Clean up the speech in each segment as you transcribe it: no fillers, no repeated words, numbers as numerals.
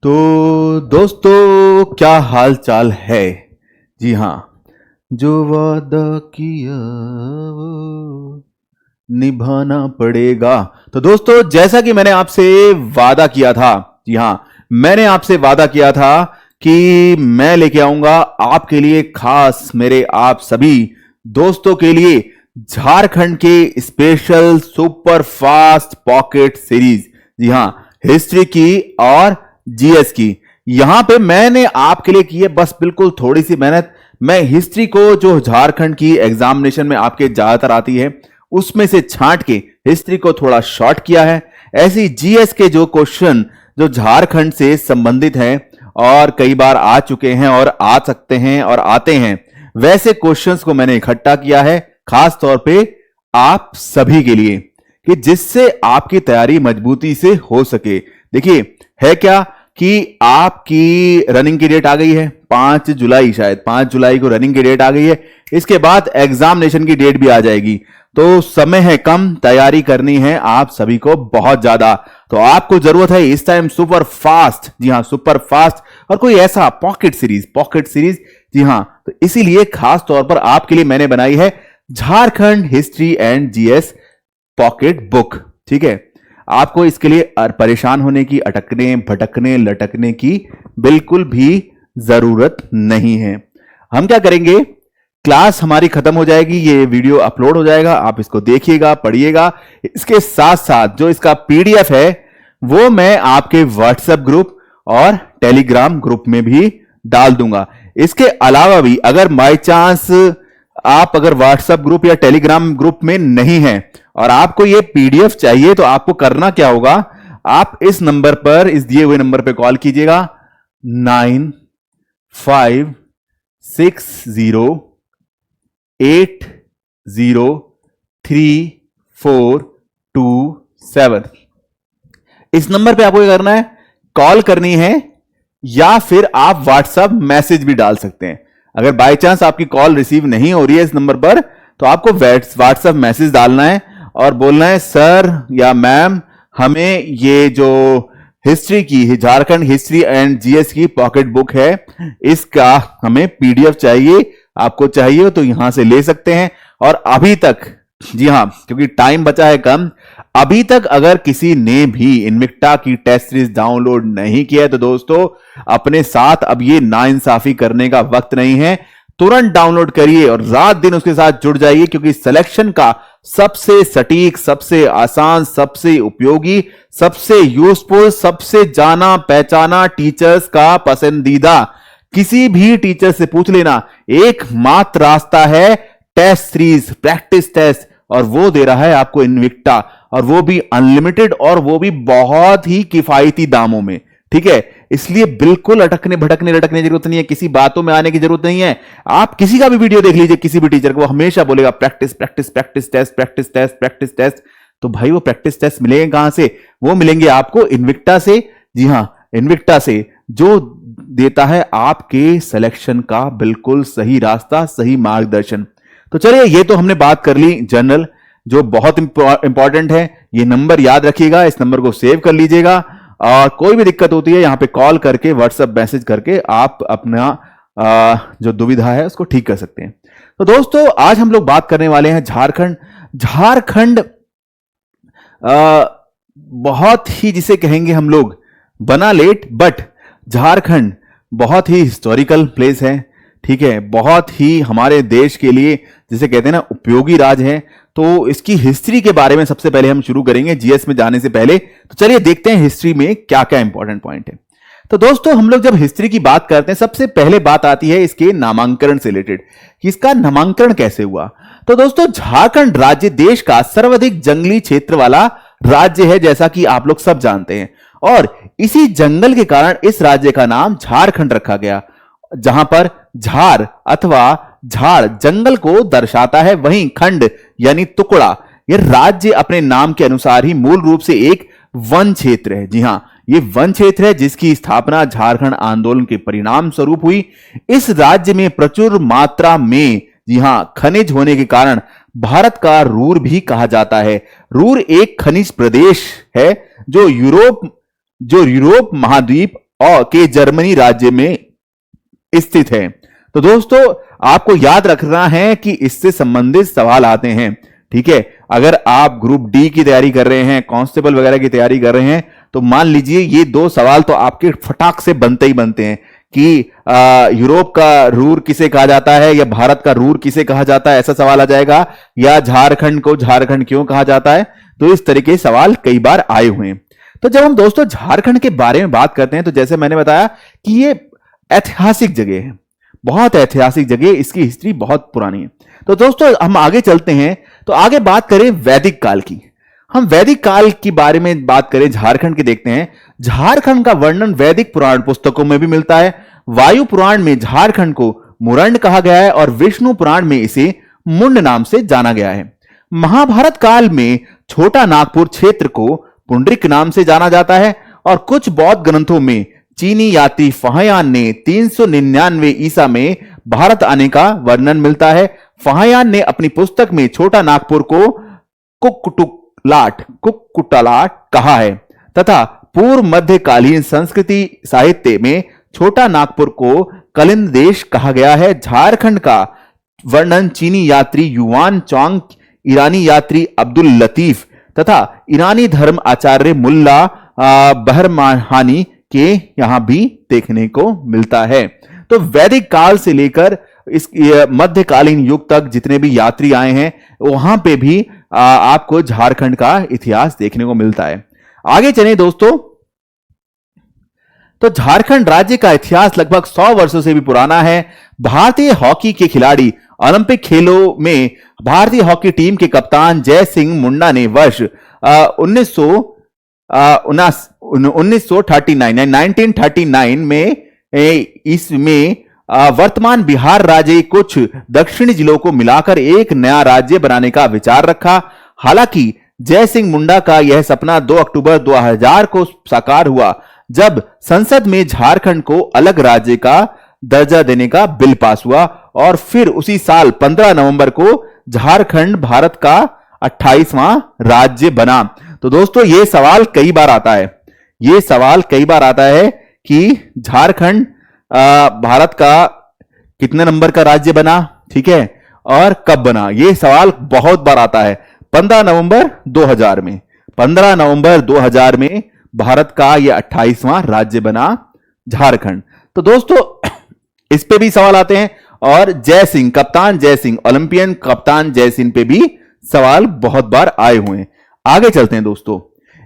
तो दोस्तों, क्या हाल चाल है। जी हाँ, जो वादा किया वो निभाना पड़ेगा। तो दोस्तों, जैसा कि मैंने आपसे वादा किया था, जी हाँ, मैंने आपसे वादा किया था कि मैं लेके आऊंगा आपके लिए खास मेरे आप सभी दोस्तों के लिए झारखंड के special super fast pocket series. जी हाँ, हिस्ट्री की और जीएस की। यहां पे मैंने आपके लिए की है बस बिल्कुल थोड़ी सी मेहनत। मैं हिस्ट्री को, जो झारखंड की एग्जामिनेशन में आपके ज्यादातर आती है, उसमें से छांट के हिस्ट्री को थोड़ा शॉर्ट किया है। ऐसी जीएस के जो क्वेश्चन जो झारखंड से संबंधित हैं और कई बार आ चुके हैं और आ सकते हैं और आते हैं, वैसे क्वेश्चंस को मैंने इकट्ठा किया है खास तौर पे आप सभी के लिए, कि जिससे आपकी तैयारी मजबूती से हो सके। देखिए, है क्या कि आपकी रनिंग की डेट आ गई है 5 जुलाई, शायद 5 जुलाई को रनिंग की डेट आ गई है। इसके बाद एग्जामिनेशन की डेट भी आ जाएगी, तो समय है कम, तैयारी करनी है आप सभी को बहुत ज्यादा। तो आपको जरूरत है इस टाइम सुपर फास्ट, जी हां सुपर फास्ट, और कोई ऐसा पॉकेट सीरीज, जी हां। तो इसीलिए खास तौर पर आपके लिए मैंने बनाई है Jharkhand history and GS pocket book. ठीक है, आपको इसके लिए परेशान होने की, अटकने भटकने लटकने की बिल्कुल भी जरूरत नहीं है। हम क्या करेंगे, क्लास हमारी खत्म हो जाएगी, ये वीडियो अपलोड हो जाएगा, आप इसको देखिएगा, पढ़िएगा। इसके साथ साथ जो इसका पीडीएफ है वो मैं आपके व्हाट्सएप ग्रुप और टेलीग्राम ग्रुप में भी डाल दूंगा। इसके अलावा भी अगर बाई चांस आप अगर व्हाट्सएप ग्रुप या टेलीग्राम ग्रुप में नहीं हैं और आपको ये पीडीएफ चाहिए, तो आपको करना क्या होगा, आप इस नंबर पर, इस दिए हुए नंबर पर कॉल कीजिएगा 9560803427। इस नंबर पे आपको क्या करना है, कॉल करनी है, या फिर आप व्हाट्सएप मैसेज भी डाल सकते हैं। अगर बाय चांस आपकी कॉल रिसीव नहीं हो रही है इस नंबर पर, तो आपको व्हाट्सएप मैसेज डालना है और बोलना है, सर या मैम, हमें ये जो हिस्ट्री की, झारखंड हिस्ट्री एंड जीएस की पॉकेट बुक है, इसका हमें पीडीएफ चाहिए। आपको चाहिए हो तो यहां से ले सकते हैं। और अभी तक, जी हां, क्योंकि टाइम बचा है कम, अभी तक अगर किसी ने भी इन्विक्टा की टेस्ट सीरीज डाउनलोड नहीं किया है, तो दोस्तों अपने साथ अब ये नाइंसाफी करने का वक्त नहीं है। तुरंत डाउनलोड करिए और रात दिन उसके साथ जुड़ जाइए, क्योंकि सिलेक्शन का सबसे सटीक, सबसे आसान, सबसे उपयोगी, सबसे यूजफुल, सबसे जाना पहचाना, टीचर्स का पसंदीदा, किसी भी टीचर से पूछ लेना, एकमात्र रास्ता है टेस्ट सीरीज, प्रैक्टिस टेस्ट, और वो दे रहा है आपको इन्विक्टा, और वो भी अनलिमिटेड, और वो भी बहुत ही किफायती दामों में। ठीक है, इसलिए बिल्कुल अटकने भटकने लटकने की जरूरत नहीं है, किसी बातों में आने की जरूरत नहीं है। आप किसी का भी वीडियो देख लीजिए, किसी भी टीचर को, वो हमेशा बोलेगा practice practice practice test, practice test, practice test. तो भाई वो प्रैक्टिस टेस्ट मिलेंगे कहां से, वो मिलेंगे आपको इन्विक्टा से। जी हां, इन्विक्टा से, जो देता है आपके सिलेक्शन का बिल्कुल सही रास्ता, सही मार्गदर्शन। तो चलिए, ये तो हमने बात कर ली जनरल, जो बहुत इंपॉर्टेंट है। ये नंबर याद रखिएगा, इस नंबर को सेव कर लीजिएगा, और कोई भी दिक्कत होती है यहां पे कॉल करके, व्हाट्सएप मैसेज करके आप अपना जो दुविधा है उसको ठीक कर सकते हैं। तो दोस्तों, आज हम लोग बात करने वाले हैं झारखंड बहुत ही, जिसे कहेंगे हम लोग, बना लेट, बट झारखंड बहुत ही हिस्टोरिकल प्लेस है। ठीक है, बहुत ही हमारे देश के लिए, जिसे कहते हैं ना, उपयोगी राज है। तो इसकी हिस्ट्री के बारे में सबसे पहले हम शुरू करेंगे, जीएस में जाने से पहले। तो चलिए देखते हैं हिस्ट्री में क्या क्या इंपॉर्टेंट पॉइंट है। तो दोस्तों, हम लोग जब हिस्ट्री की बात करते हैं, सबसे पहले बात आती है इसके नामांकन से रिलेटेड, कि इसका नामांकन कैसे हुआ। तो दोस्तों, झारखंड राज्य देश का सर्वाधिक जंगली क्षेत्र वाला राज्य है, जैसा कि आप लोग सब जानते हैं, और इसी जंगल के कारण इस राज्य का नाम झारखंड रखा गया, जहां पर झार अथवा झाड़ जंगल को दर्शाता है, वहीं खंड यानी टुकड़ा, यह राज्य अपने नाम के अनुसार ही मूल रूप से एक वन क्षेत्र है। जी हां, यह वन क्षेत्र है जिसकी स्थापना झारखंड आंदोलन के परिणाम स्वरूप हुई। इस राज्य में प्रचुर मात्रा में, जी हां, खनिज होने के कारण भारत का रूर भी कहा जाता है। रूर एक खनिज प्रदेश है जो यूरोप महाद्वीप और के जर्मनी राज्य में स्थित है। तो दोस्तों आपको याद रखना है कि इससे संबंधित सवाल आते हैं। ठीक है, अगर आप ग्रुप डी की तैयारी कर रहे हैं, कांस्टेबल वगैरह की तैयारी कर रहे हैं, तो मान लीजिए ये दो सवाल तो आपके फटाक से बनते ही बनते हैं कि यूरोप का रूर किसे कहा जाता है, या भारत का रूर किसे कहा जाता है, ऐसा सवाल आ जाएगा, या झारखंड को झारखंड क्यों कहा जाता है। तो इस तरह के सवाल कई बार आए हुए हैं। तो जब हम दोस्तों झारखंड के बारे में बात करते हैं, तो जैसे मैंने बताया कि ये ऐतिहासिक जगह है, बहुत ऐतिहासिक जगह, इसकी हिस्ट्री बहुत पुरानी है। तो दोस्तों हम आगे चलते हैं, तो आगे बात करें वैदिक काल की। हम वैदिक काल के बारे में बात करें, झारखंड के देखते हैं। झारखंड का वर्णन वैदिक पुराण पुस्तकों में भी मिलता है। वायु पुराण में झारखंड को मुरंड कहा गया है और विष्णु पुराण में इसे मुंड नाम से जाना गया है। महाभारत काल में छोटा नागपुर क्षेत्र को पुंडरिक नाम से जाना जाता है और कुछ बौद्ध ग्रंथों में चीनी यात्री फाहियान ने 399 ईसा में भारत आने का वर्णन मिलता है। फाहियान ने अपनी पुस्तक में छोटा नागपुर को कुक्कुटलाट कहा है तथा पूर्व मध्यकालीन संस्कृति साहित्य में छोटा नागपुर को कलिंद देश कहा गया है। झारखंड का वर्णन चीनी यात्री युआन चौंग, ईरानी यात्री अब्दुल लतीफ तथा ईरानी धर्म आचार्य मुल्ला बहरमाहानी के यहां भी देखने को मिलता है। तो वैदिक काल से लेकर इस मध्यकालीन युग तक जितने भी यात्री आए हैं, वहां पे भी आपको झारखंड का इतिहास देखने को मिलता है। आगे चलें दोस्तों, तो झारखंड राज्य का इतिहास लगभग 100 वर्षों से भी पुराना है। भारतीय हॉकी के खिलाड़ी ओलंपिक खेलों में भारतीय हॉकी टीम के कप्तान जय सिंह मुंडा ने वर्ष 1939 में इसमें वर्तमान बिहार राज्य कुछ दक्षिणी जिलों को मिलाकर एक नया राज्य बनाने का विचार रखा। हालांकि जय सिंह मुंडा का यह सपना 2 अक्टूबर 2000 को साकार हुआ, जब संसद में झारखंड को अलग राज्य का दर्जा देने का बिल पास हुआ और फिर उसी साल 15 नवंबर को झारखंड भारत का 28वां राज्य बना। तो दोस्तों ये सवाल कई बार आता है, कि झारखंड भारत का कितने नंबर का राज्य बना, ठीक है, और कब बना। ये सवाल बहुत बार आता है। 15 नवंबर 2000 में भारत का यह 28वां राज्य बना झारखंड। तो दोस्तों इस पे भी सवाल आते हैं, और जय सिंह, कप्तान जय सिंह, ओलंपियन कप्तान जय सिंह पे भी सवाल बहुत बार आए हुए हैं। आगे चलते हैं दोस्तों।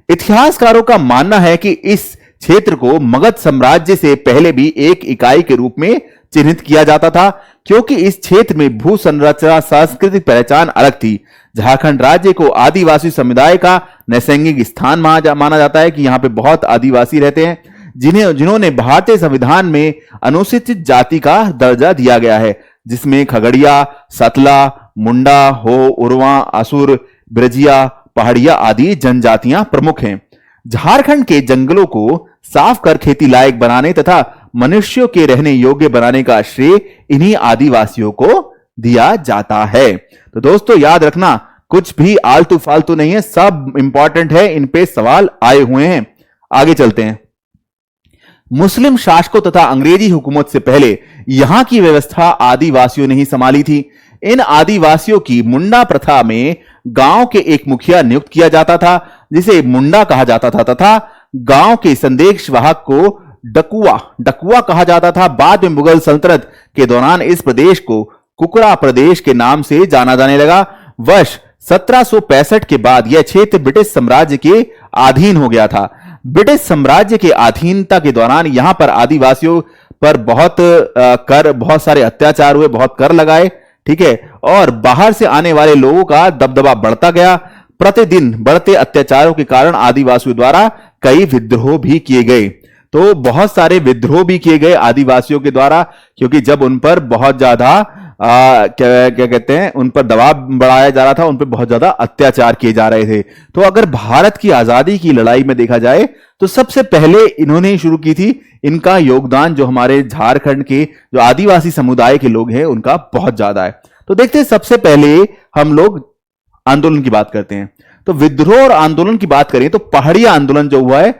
इतिहासकारों का मानना है कि इस क्षेत्र को मगध साम्राज्य से पहले भी एक इकाई के रूप में चिन्हित किया जाता था, क्योंकि इस क्षेत्र में भू संरचना सांस्कृतिक पहचान अलग थी। झारखंड राज्य को आदिवासी समुदाय का नैसर्गिक स्थान माना जाता है, कि यहां पे बहुत आदिवासी रहते हैं, जिन्होंने भारतीय संविधान में अनुसूचित जाति का दर्जा दिया गया है, जिसमें खगड़िया, सतला, मुंडा, हो, उरवा, असुर, ब्रजिया, पहाड़िया आदि जनजातियां प्रमुख हैं। झारखंड के जंगलों को साफ कर खेती लायक बनाने तथा मनुष्यों के रहने योग्य बनाने का श्रेय इन्हीं आदिवासियों को दिया जाता है। तो दोस्तों याद रखना, कुछ भी आलतू फालतू नहीं है, सब इंपॉर्टेंट है, इन पे सवाल आए हुए हैं। आगे चलते हैं। मुस्लिम शासकों तथा अंग्रेजी हुकूमत से पहले यहां की व्यवस्था आदिवासियों ने ही संभाली थी। इन आदिवासियों की मुंडा प्रथा में गांव के एक मुखिया नियुक्त किया जाता था, जिसे मुंडा कहा जाता था, तथा गांव के संदेश वाहक को डकुआ कहा जाता था। बाद में मुगल सल्तनत के दौरान इस प्रदेश को कुकरा प्रदेश के नाम से जाना जाने लगा। वर्ष 1765 के बाद यह क्षेत्र ब्रिटिश साम्राज्य के अधीन हो गया था। ब्रिटिश साम्राज्य के अधीनता के दौरान यहां पर आदिवासियों पर बहुत सारे अत्याचार हुए, बहुत कर लगाए, ठीक है, और बाहर से आने वाले लोगों का दबदबा बढ़ता गया। प्रतिदिन बढ़ते अत्याचारों के कारण आदिवासियों द्वारा कई विद्रोह भी किए गए। तो बहुत सारे विद्रोह भी किए गए आदिवासियों के द्वारा, क्योंकि जब उन पर बहुत ज्यादा क्या कहते हैं, उन पर दबाव बढ़ाया जा रहा था, उन पर बहुत ज्यादा अत्याचार किए जा रहे थे। तो अगर भारत की आजादी की लड़ाई में देखा जाए तो सबसे पहले इन्होंने ही शुरू की थी। इनका योगदान जो हमारे झारखंड के जो आदिवासी समुदाय के लोग हैं उनका बहुत ज्यादा है। तो देखते हैं, सबसे पहले हम लोग आंदोलन की बात करते हैं। तो विद्रोह और आंदोलन की बात करें तो पहाड़िया आंदोलन जो हुआ है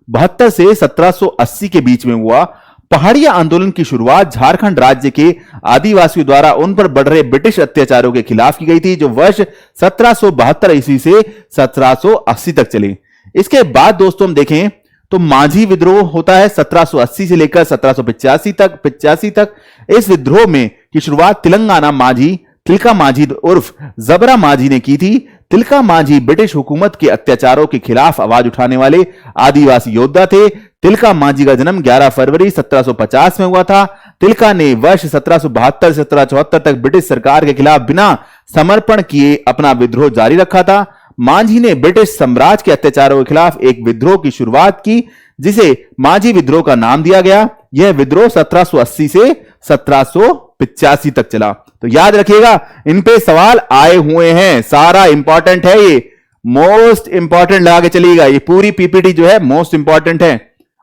1772 से 1780 के बीच में हुआ। पहाड़िया आंदोलन की शुरुआत झारखंड राज्य के आदिवासियों द्वारा उन पर बढ़ रहे ब्रिटिश अत्याचारों के खिलाफ की गई थी, जो वर्ष 1772 ईस्वी से 1780 तक चली। इसके बाद दोस्तों हम देखें तो माझी विद्रोह होता है 1780 से लेकर 1785 तक। इस विद्रोह में की शुरुआत तेलंगाना माझी तिलका माझी उर्फ जबरा माझी ने की थी। तिलका माझी ब्रिटिश हुकूमत के अत्याचारों के खिलाफ आवाज उठाने वाले आदिवासी योद्धा थे। तिलका माझी का जन्म 11 फरवरी 1750 में हुआ था। तिलका ने वर्ष 1772 से 1774 तक ब्रिटिश सरकार के खिलाफ बिना समर्पण किए अपना विद्रोह जारी रखा था। माझी ने ब्रिटिश साम्राज्य के अत्याचारों के खिलाफ एक विद्रोह की शुरुआत की, जिसे माझी विद्रोह का नाम दिया गया। यह विद्रोह 1780 से 1785 तक चला। तो याद रखिएगा, इन पे सवाल आए हुए हैं, सारा इंपॉर्टेंट है, ये मोस्ट इंपॉर्टेंट लगा के चलिएगा। ये पूरी पीपीटी जो है मोस्ट इंपॉर्टेंट है।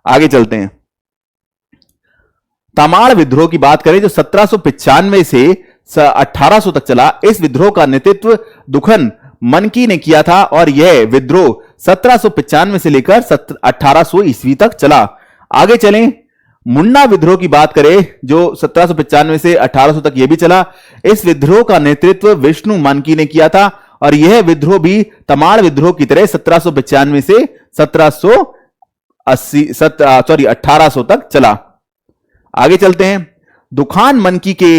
आगे चलते हैं। तमाड़ विद्रोह की बात करें जो 1795 से 1800 तक चला। इस विद्रोह का नेतृत्व दुखन मनकी ने किया था और यह विद्रोह 1795 से लेकर 1800 ईस्वी तक चला। आगे चलें, मुंडा विद्रोह की बात करें जो 1795 से 1800 तक यह भी चला। इस विद्रोह का नेतृत्व विष्णु मानकी ने किया था और यह विद्रोह भी तमाड़ विद्रोह की तरह 1795 से 1800 तक चला। आगे चलते हैं। दुखान मनकी के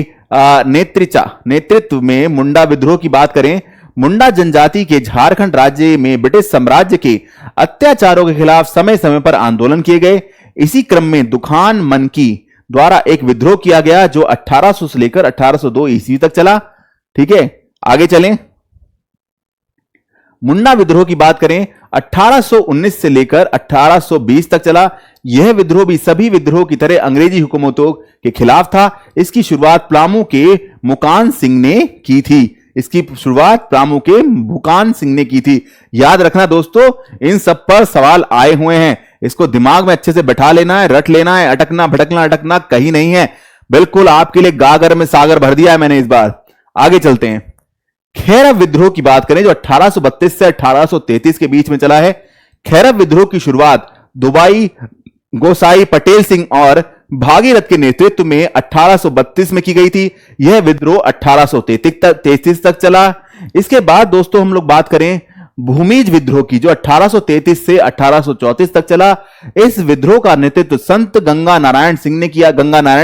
नेतृत्व में मुंडा विद्रोह की बात करें। मुंडा जनजाति के झारखंड राज्य में ब्रिटिश साम्राज्य के अत्याचारों के खिलाफ समय समय पर आंदोलन किए गए। इसी क्रम में दुखान मनकी द्वारा एक विद्रोह किया गया जो 1800 से लेकर 1802 ईस्वी तक चला। ठीक है, आगे चलें। मुंडा विद्रोह की बात करें 1819 से लेकर 1820 तक चला। यह विद्रोह भी सभी विद्रोह की तरह अंग्रेजी हुकूमतों के खिलाफ था। इसकी शुरुआत पलामू के मुकान सिंह ने की थी। याद रखना दोस्तों, इन सब पर सवाल आए हुए हैं। इसको दिमाग में अच्छे से बैठा लेना है, रट लेना है। अटकना भटकना अटकना कहीं नहीं है। बिल्कुल आपके लिए गागर में सागर भर दिया है मैंने इस बार। आगे चलते हैं। खैरव विद्रोह की बात करें जो 1832 से 1833 के बीच में चला है। खैरव विद्रोह की शुरुआत दुबाई गोसाई पटेल सिंह और भागीरथ के नेतृत्व में 1832 में की गई थी। यह विद्रोह 1833 तक चला। इसके बाद दोस्तों हम लोग बात करें भूमिज विद्रोह की जो 1833 से 1834 तक चला। इस विद्रोह का नेतृत्व संत गंगा नारायण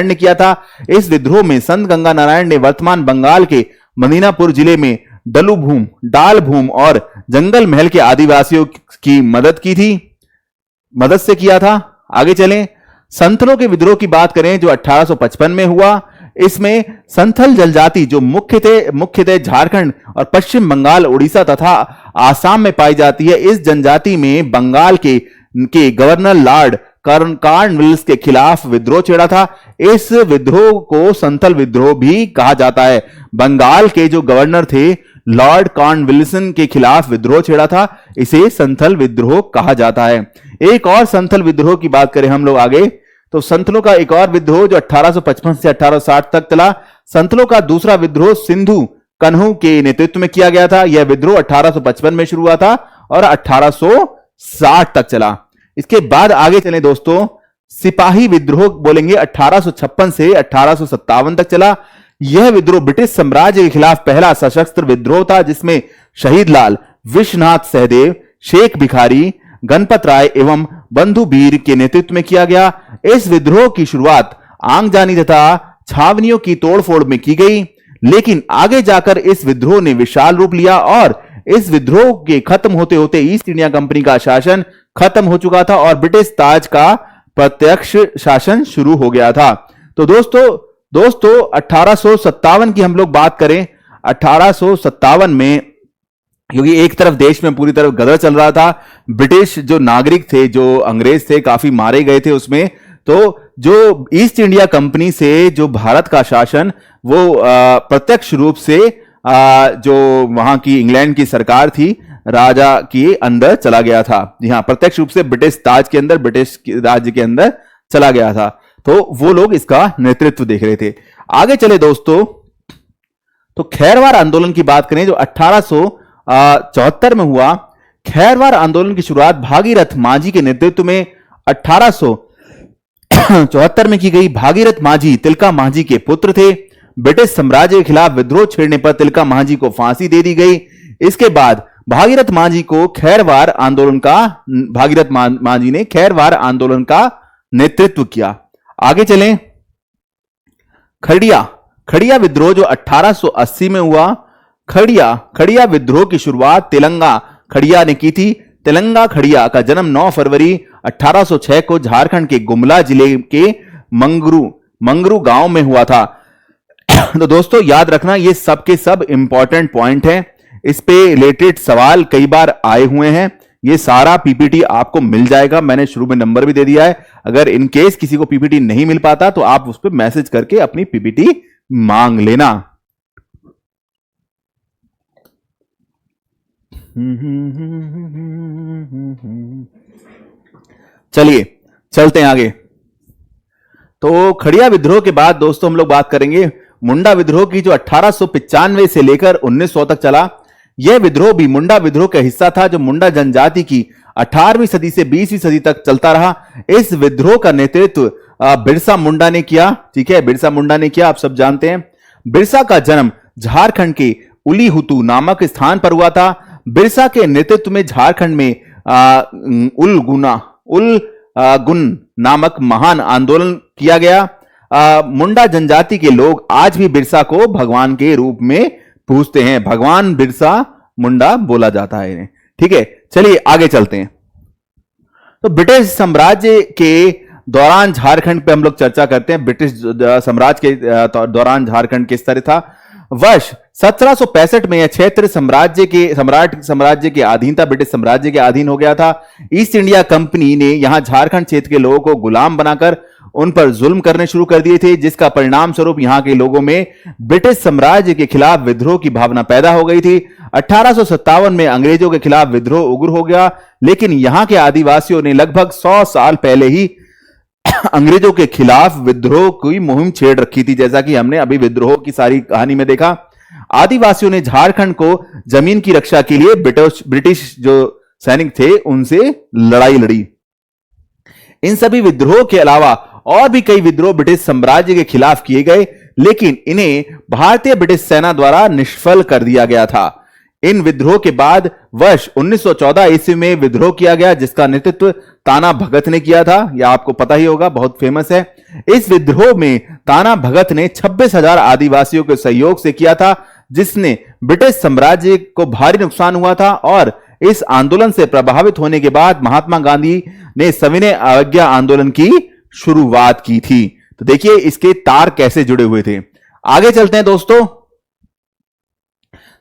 ने किया था। इस विद्रोह में संत गंगा नारायण ने वर्तमान बंगाल के मदीनापुर जिले में डाल भूम और जंगल महल के आदिवासियों की मदद से किया था। आगे चलें। संथलों के विद्रोह की बात करें जो 1855 में हुआ। इसमें संथल जनजाति जो मुख्यतः झारखंड और पश्चिम बंगाल, उड़ीसा तथा आसाम में पाई जाती है। इस जनजाति में बंगाल के गवर्नर लॉर्ड कॉर्नवालिस के खिलाफ विद्रोह छेड़ा था। इस विद्रोह को संथल विद्रोह भी कहा जाता है। बंगाल के जो गवर्नर थे लॉर्ड कॉर्नवालिस के खिलाफ विद्रोह छेड़ा था, इसे संथल विद्रोह कहा जाता है। एक और संथल विद्रोह की बात करें हम लोग आगे, तो संथलों का एक और विद्रोह जो 1855 से 1860 तक चला। संथलों का दूसरा विद्रोह सिंधु कन्हू के नेतृत्व में किया गया था। यह विद्रोह 1855 में शुरू हुआ था और 1860 तक चला। इसके बाद आगे चलें दोस्तों, सिपाही विद्रोह बोलेंगे 1856 से 1857 तक चला। यह विद्रोह ब्रिटिश साम्राज्य के खिलाफ पहला सशस्त्र विद्रोह था, जिसमें शहीद लाल, विश्वनाथ सहदेव, शेख भिखारी, गणपत राय एवं बंधु बीर के नेतृत्व में किया गया। इस विद्रोह की शुरुआत आगजानी तथा छावनियों की तोड़फोड़ में की गई, लेकिन आगे जाकर इस विद्रोह ने विशाल रूप लिया और इस विद्रोह के खत्म होते होते ईस्ट इंडिया कंपनी का शासन खत्म हो चुका था और ब्रिटिश ताज का प्रत्यक्ष शासन शुरू हो गया था। तो दोस्तों 1857 की हम लोग बात करें। 1857 में क्योंकि एक तरफ देश में पूरी तरफ गदर चल रहा था, ब्रिटिश जो नागरिक थे, जो अंग्रेज थे, काफी मारे गए थे उसमें। तो जो ईस्ट इंडिया कंपनी से जो भारत का शासन वो प्रत्यक्ष रूप से जो वहां की इंग्लैंड की सरकार थी राजा के अंदर चला गया था। जी हाँ, प्रत्यक्ष रूप से ब्रिटिश ताज के अंदर, ब्रिटिश राज्य के अंदर चला गया था। तो वो लोग इसका नेतृत्व देख रहे थे। आगे चले दोस्तों, तो खैरवार आंदोलन की बात करें जो 1874 में हुआ। खैरवार आंदोलन की शुरुआत भागीरथ माझी के नेतृत्व में 1874 में की गई। भागीरथ माझी तिलका माझी के पुत्र थे। ब्रिटिश साम्राज्य के खिलाफ विद्रोह छेड़ने पर तिलका माझी को फांसी दे दी गई। इसके बाद भागीरथ माझी ने खैरवार आंदोलन का नेतृत्व किया। आगे चलें। खड़िया विद्रोह जो 1880 में हुआ। खड़िया विद्रोह की शुरुआत तेलंगा खड़िया ने की थी। तेलंगा खड़िया का जन्म 9 फरवरी 1806 को झारखंड के गुमला जिले के मंगरू गांव में हुआ था। तो दोस्तों याद रखना, ये सब के सब इंपॉर्टेंट पॉइंट हैं। इस पे रिलेटेड सवाल कई बार आए हुए हैं। ये सारा पीपीटी आपको मिल जाएगा। मैंने शुरू में नंबर भी दे दिया है। अगर इन केस किसी को पीपीटी नहीं मिल पाता तो आप उस पर मैसेज करके अपनी पीपीटी मांग लेना। चलिए चलते हैं आगे। तो खड़िया विद्रोह के बाद दोस्तों हम लोग बात करेंगे मुंडा विद्रोह की, जो 1895 से लेकर 1900 तक चला। यह विद्रोह भी मुंडा विद्रोह का हिस्सा था, जो मुंडा जनजाति की 18वीं सदी से 20वीं सदी तक चलता रहा। इस विद्रोह का नेतृत्व बिरसा मुंडा ने किया। ठीक है, बिरसा मुंडा ने किया, आप सब जानते हैं। बिरसा का जन्म झारखंड के उलीहुतु नामक स्थान पर हुआ था। बिरसा के नेतृत्व में झारखंड में गुन नामक महान आंदोलन किया गया। मुंडा जनजाति के लोग आज भी बिरसा को भगवान के रूप में पूजते हैं। भगवान बिरसा मुंडा बोला जाता है इन्हें। ठीक है, चलिए आगे चलते हैं। तो ब्रिटिश साम्राज्य के दौरान झारखंड पे हम लोग चर्चा करते हैं। ब्रिटिश साम्राज्य के दौरान झारखंड किस तरह था। वर्ष 1765 में यह क्षेत्र साम्राज्य के अधीन था, ब्रिटिश साम्राज्य के अधीन हो गया था। ईस्ट इंडिया कंपनी ने यहां झारखंड क्षेत्र के लोगों को गुलाम बनाकर उन पर जुल्म करने शुरू कर दिए थे, जिसका परिणाम स्वरूप यहां के लोगों में ब्रिटिश साम्राज्य के खिलाफ विद्रोह की भावना पैदा हो गई थी। 1857 में अंग्रेजों के खिलाफ विद्रोह उग्र हो गया, लेकिन यहां के आदिवासियों ने लगभग 100 साल पहले ही अंग्रेजों के खिलाफ विद्रोह की मुहिम छेड़ रखी थी। जैसा कि हमने अभी विद्रोह की सारी कहानी में देखा, आदिवासियों ने झारखंड को जमीन की रक्षा के लिए ब्रिटिश जो सैनिक थे उनसे लड़ाई लड़ी। इन सभी विद्रोह के अलावा और भी कई विद्रोह ब्रिटिश साम्राज्य के खिलाफ किए गए, लेकिन इन्हें भारतीय ब्रिटिश सेना द्वारा निष्फल कर दिया गया था। इन विद्रोह के बाद वर्ष 1914 ईस्वी में विद्रोह किया गया, जिसका नेतृत्व ताना भगत ने किया था। यह आपको पता ही होगा, बहुत फेमस है। इस विद्रोह में ताना भगत ने 26,000 आदिवासियों के सहयोग से किया था, जिसने ब्रिटिश साम्राज्य को भारी नुकसान हुआ था। और इस आंदोलन से प्रभावित होने के बाद महात्मा गांधी ने सविनय अवज्ञा आंदोलन की शुरुआत की थी। तो देखिए इसके तार कैसे जुड़े हुए थे। आगे चलते हैं दोस्तों।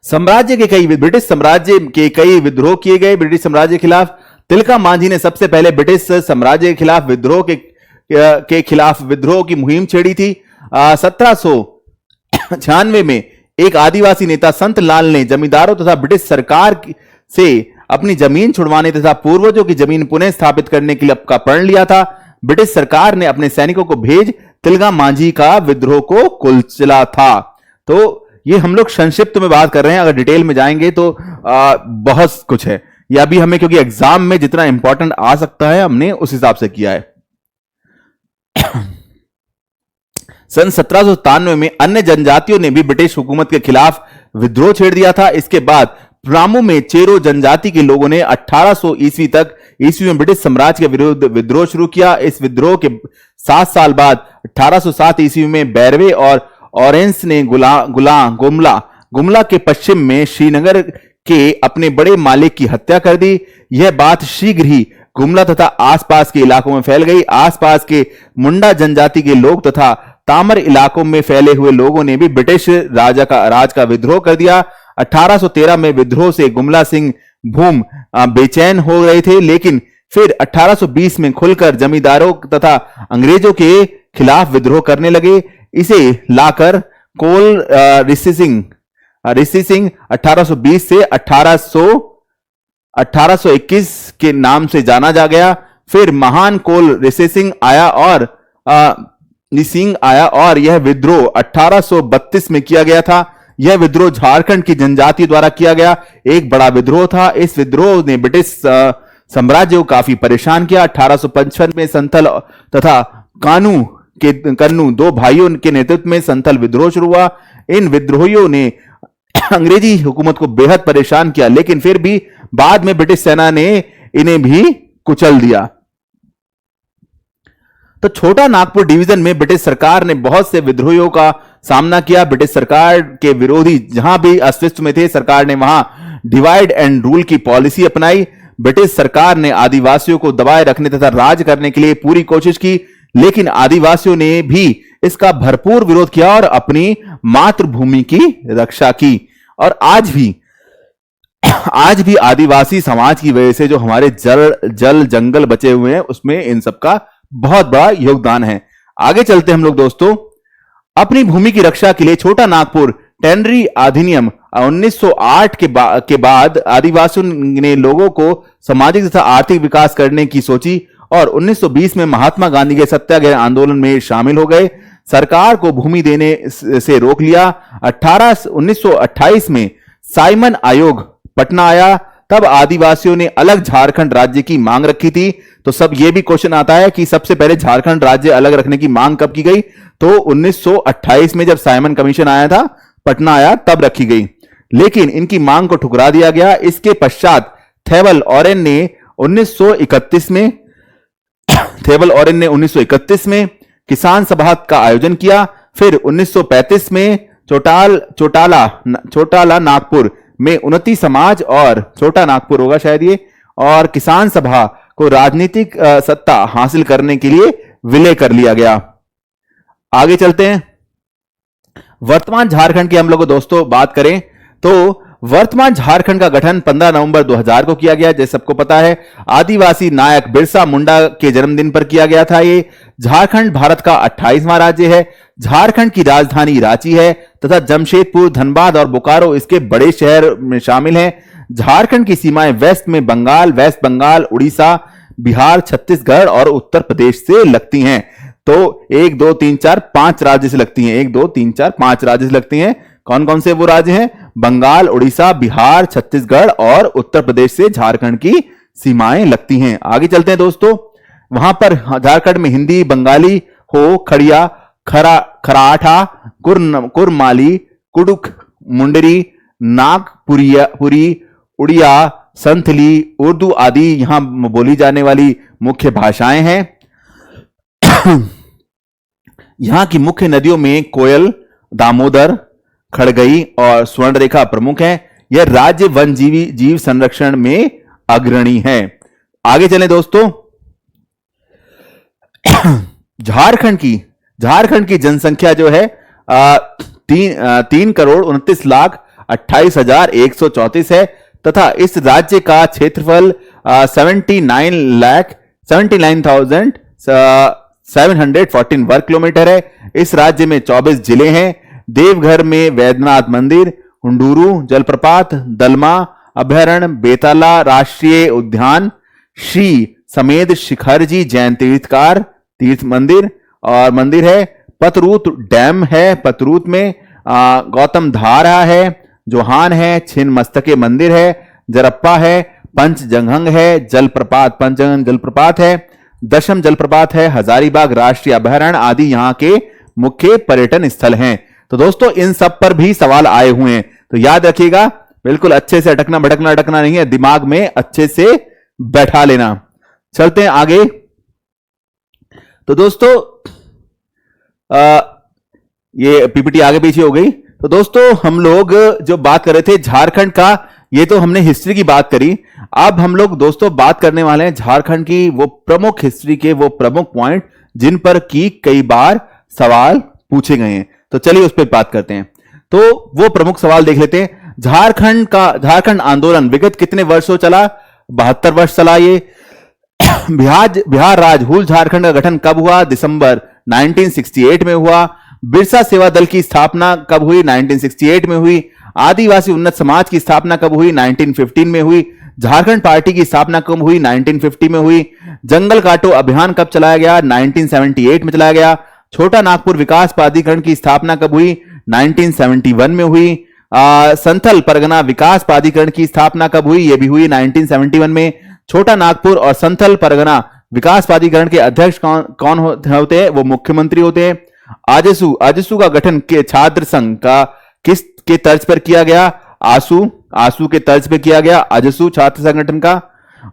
ब्रिटिश साम्राज्य के कई विद्रोह किए गए ब्रिटिश साम्राज्य के खिलाफ। तिलका मांझी ने सबसे पहले ब्रिटिश साम्राज्य के खिलाफ विद्रोह की मुहिम छेड़ी थी। 1796 में एक आदिवासी नेता संत लाल ने जमींदारों तथा ब्रिटिश सरकार से अपनी जमीन छुड़वाने तथा पूर्वजों की जमीन पुनः स्थापित करने के लिए का प्रण लिया था। ब्रिटिश सरकार ने अपने सैनिकों को भेज तिलका मांझी का विद्रोह को कुचला था। तो ये हम लोग संक्षिप्त में बात कर रहे हैं, अगर डिटेल में जाएंगे तो बहुत कुछ है। यह अभी हमें क्योंकि एग्जाम में जितना इंपॉर्टेंट आ सकता है हमने उस हिसाब से किया है। सन 1797 में अन्य जनजातियों ने भी ब्रिटिश हुकूमत के खिलाफ विद्रोह छेड़ दिया था। इसके बाद प्रामो में चेरो जनजाति के लोगों ने 1800 ईस्वी में ब्रिटिश साम्राज्य के विरुद्ध विद्रोह शुरू किया। इस विद्रोह के 7 साल बाद 1807 ईस्वी में बैरवे और ऑरेंस ने गुमला के पश्चिम में श्रीनगर के अपने बड़े मालिक की हत्या कर दी। यह बात शीघ्र ही गुमला तथा आसपास के इलाकों में फैल गई। आसपास के मुंडा जनजाति के लोग तथा तामर इलाकों में फैले हुए लोगों ने भी ब्रिटिश राज का विद्रोह कर दिया। 1813 में विद्रोह से गुमला सिंह भूम बेचैन हो गए थे, लेकिन फिर 1820 में खुलकर जमींदारों तथा अंग्रेजों के खिलाफ विद्रोह करने लगे। इसे लाकर कोल ऋषि सिंह 1820 से 1821 के नाम से जाना जा गया। फिर महान कोल ऋषि सिंह आया और यह विद्रोह 1832 में किया गया था। यह विद्रोह झारखंड की जनजाति द्वारा किया गया एक बड़ा विद्रोह था। इस विद्रोह ने ब्रिटिश साम्राज्य को काफी परेशान किया। 1855 में संथल तथा कन्नू दो भाइयों के नेतृत्व में संथल विद्रोह शुरू हुआ। इन विद्रोहियों ने अंग्रेजी हुकूमत को बेहद परेशान किया, लेकिन फिर भी बाद में ब्रिटिश सेना ने इन्हें भी कुचल दिया। तो छोटा नागपुर डिवीजन में ब्रिटिश सरकार ने बहुत से विद्रोहियों का सामना किया। ब्रिटिश सरकार के विरोधी जहां भी अस्तित्व में थे, सरकार ने वहां डिवाइड एंड रूल की पॉलिसी अपनाई। ब्रिटिश सरकार ने आदिवासियों को दबाए रखने तथा राज करने के लिए पूरी कोशिश की, लेकिन आदिवासियों ने भी इसका भरपूर विरोध किया और अपनी मातृभूमि की रक्षा की। और आज भी आदिवासी समाज की वजह से जो हमारे जल जंगल बचे हुए हैं, उसमें इन सबका बहुत बड़ा योगदान है। आगे चलते हम लोग दोस्तों। अपनी भूमि की रक्षा के लिए छोटा नागपुर टेनरी अधिनियम 1908 के बाद आदिवासियों ने लोगों को सामाजिक तथा आर्थिक विकास करने की सोची और 1920 में महात्मा गांधी के सत्याग्रह आंदोलन में शामिल हो गए। सरकार को भूमि देने से रोक लिया। 1928 में साइमन आयोग पटना आया। तब आदिवासियों ने अलग झारखंड राज्य की मांग रखी थी। तो सब यह भी क्वेश्चन आता है कि सबसे पहले झारखंड राज्य अलग रखने की मांग कब की गई? तो 1928 में जब साइमन कमीशन आया था, पटना आया, तब रखी गई, लेकिन इनकी मांग को ठुकरा दिया गया। इसके पश्चात थेवल ऑरेन ने 1931 में किसान सभा का आयोजन किया। फिर 1935 में चोटाला नागपुर में उन्नति समाज और छोटा नागपुर होगा शायद ये, और किसान सभा को राजनीतिक सत्ता हासिल करने के लिए विलय कर लिया गया। आगे चलते हैं। वर्तमान झारखंड की हम लोग दोस्तों बात करें तो वर्तमान झारखंड का गठन 15 नवंबर 2000 को किया गया, जैसे सबको पता है। आदिवासी नायक बिरसा मुंडा के जन्मदिन पर किया गया था ये। झारखंड भारत का 28वां राज्य है। झारखंड की राजधानी रांची है तथा जमशेदपुर, धनबाद और बोकारो इसके बड़े शहर में शामिल हैं। झारखंड की सीमाएं वेस्ट बंगाल, उड़ीसा, बिहार, छत्तीसगढ़ और उत्तर प्रदेश से लगती हैं। तो 1 2 3 4 5 राज्य से लगती हैं। 1 2 3 4 5 राज्य से लगती हैं। कौन कौन से वो राज्य हैं? बंगाल, उड़ीसा, बिहार, छत्तीसगढ़ और उत्तर प्रदेश से झारखंड की सीमाएं लगती हैं। आगे चलते हैं दोस्तों। वहां पर झारखंड में हिंदी, बंगाली हो, खड़िया, खराठा, कुरमाली, कुडुख, मुंडरी, नागपुरी, उड़िया, संथली, उर्दू आदि यहां बोली जाने वाली मुख्य भाषाएं हैं। यहां की मुख्य नदियों में कोयल, दामोदर, खड़गई और स्वर्णरेखा प्रमुख हैं। यह राज्य वन जीव संरक्षण में अग्रणी है। आगे चलें दोस्तों। झारखंड की जनसंख्या जो है 3,29,28,134 है तथा इस राज्य का क्षेत्रफल 79,714 वर्ग किलोमीटर है। इस राज्य में 24 जिले हैं। देवघर में वैद्यनाथ मंदिर, हुंडूरू जलप्रपात, दलमा अभयारण्य, बेताला राष्ट्रीय उद्यान, श्री समेध शिखरजी जैन तीर्थ मंदिर है। पतरूत डैम है, पतरूत में गौतम धारा है, जोहान है, छिन्न मस्तके मंदिर है, जरप्पा है, पंचजंघंग है, पंचजंघंग जलप्रपात है, दशम जलप्रपात है, हजारीबाग राष्ट्रीय अभयारण्य आदि यहां के मुख्य पर्यटन स्थल हैं। तो दोस्तों इन सब पर भी सवाल आए हुए हैं, तो याद रखिएगा, बिल्कुल अच्छे से अटकना नहीं है, दिमाग में अच्छे से बैठा लेना। चलते हैं आगे। तो दोस्तों ये पीपीटी आगे पीछे हो गई। तो दोस्तों हम लोग जो बात कर रहे थे झारखंड का, ये तो हमने हिस्ट्री की बात करी। अब हम लोग दोस्तों बात करने वाले हैं झारखंड की वो प्रमुख हिस्ट्री के वो प्रमुख पॉइंट जिन पर की कई बार सवाल पूछे गए हैं। तो चलिए उस पर बात करते हैं। तो वो प्रमुख सवाल देख लेते हैं। झारखंड आंदोलन विगत कितने वर्षों चला? 72 वर्ष चला ये। बिहार राज्य हुल झारखंड का गठन कब हुआ? दिसंबर 1968 में हुआ। बिरसा सेवा दल की स्थापना कब हुई? 1968 में हुई। आदिवासी उन्नत समाज की स्थापना कब हुई? 1915 में हुई। झारखंड पार्टी की स्थापना कब हुई? 1950 में हुई। जंगल काटो अभियान कब चलाया गया? 1978 में चलाया गया। छोटा नागपुर विकास प्राधिकरण की स्थापना कब हुई? 1971 में हुई। संथल परगना विकास प्राधिकरण की स्थापना कब हुई? यह भी हुई 1971 में। छोटा नागपुर और संथल परगना विकास प्राधिकरण के अध्यक्ष कौन होते हैं? वो मुख्यमंत्री होते हैं। आजसू आजसू का गठन के छात्र संघ का किस के तर्ज पर किया गया? आसू के तर्ज पर किया गया आजसू छात्र संगठन का।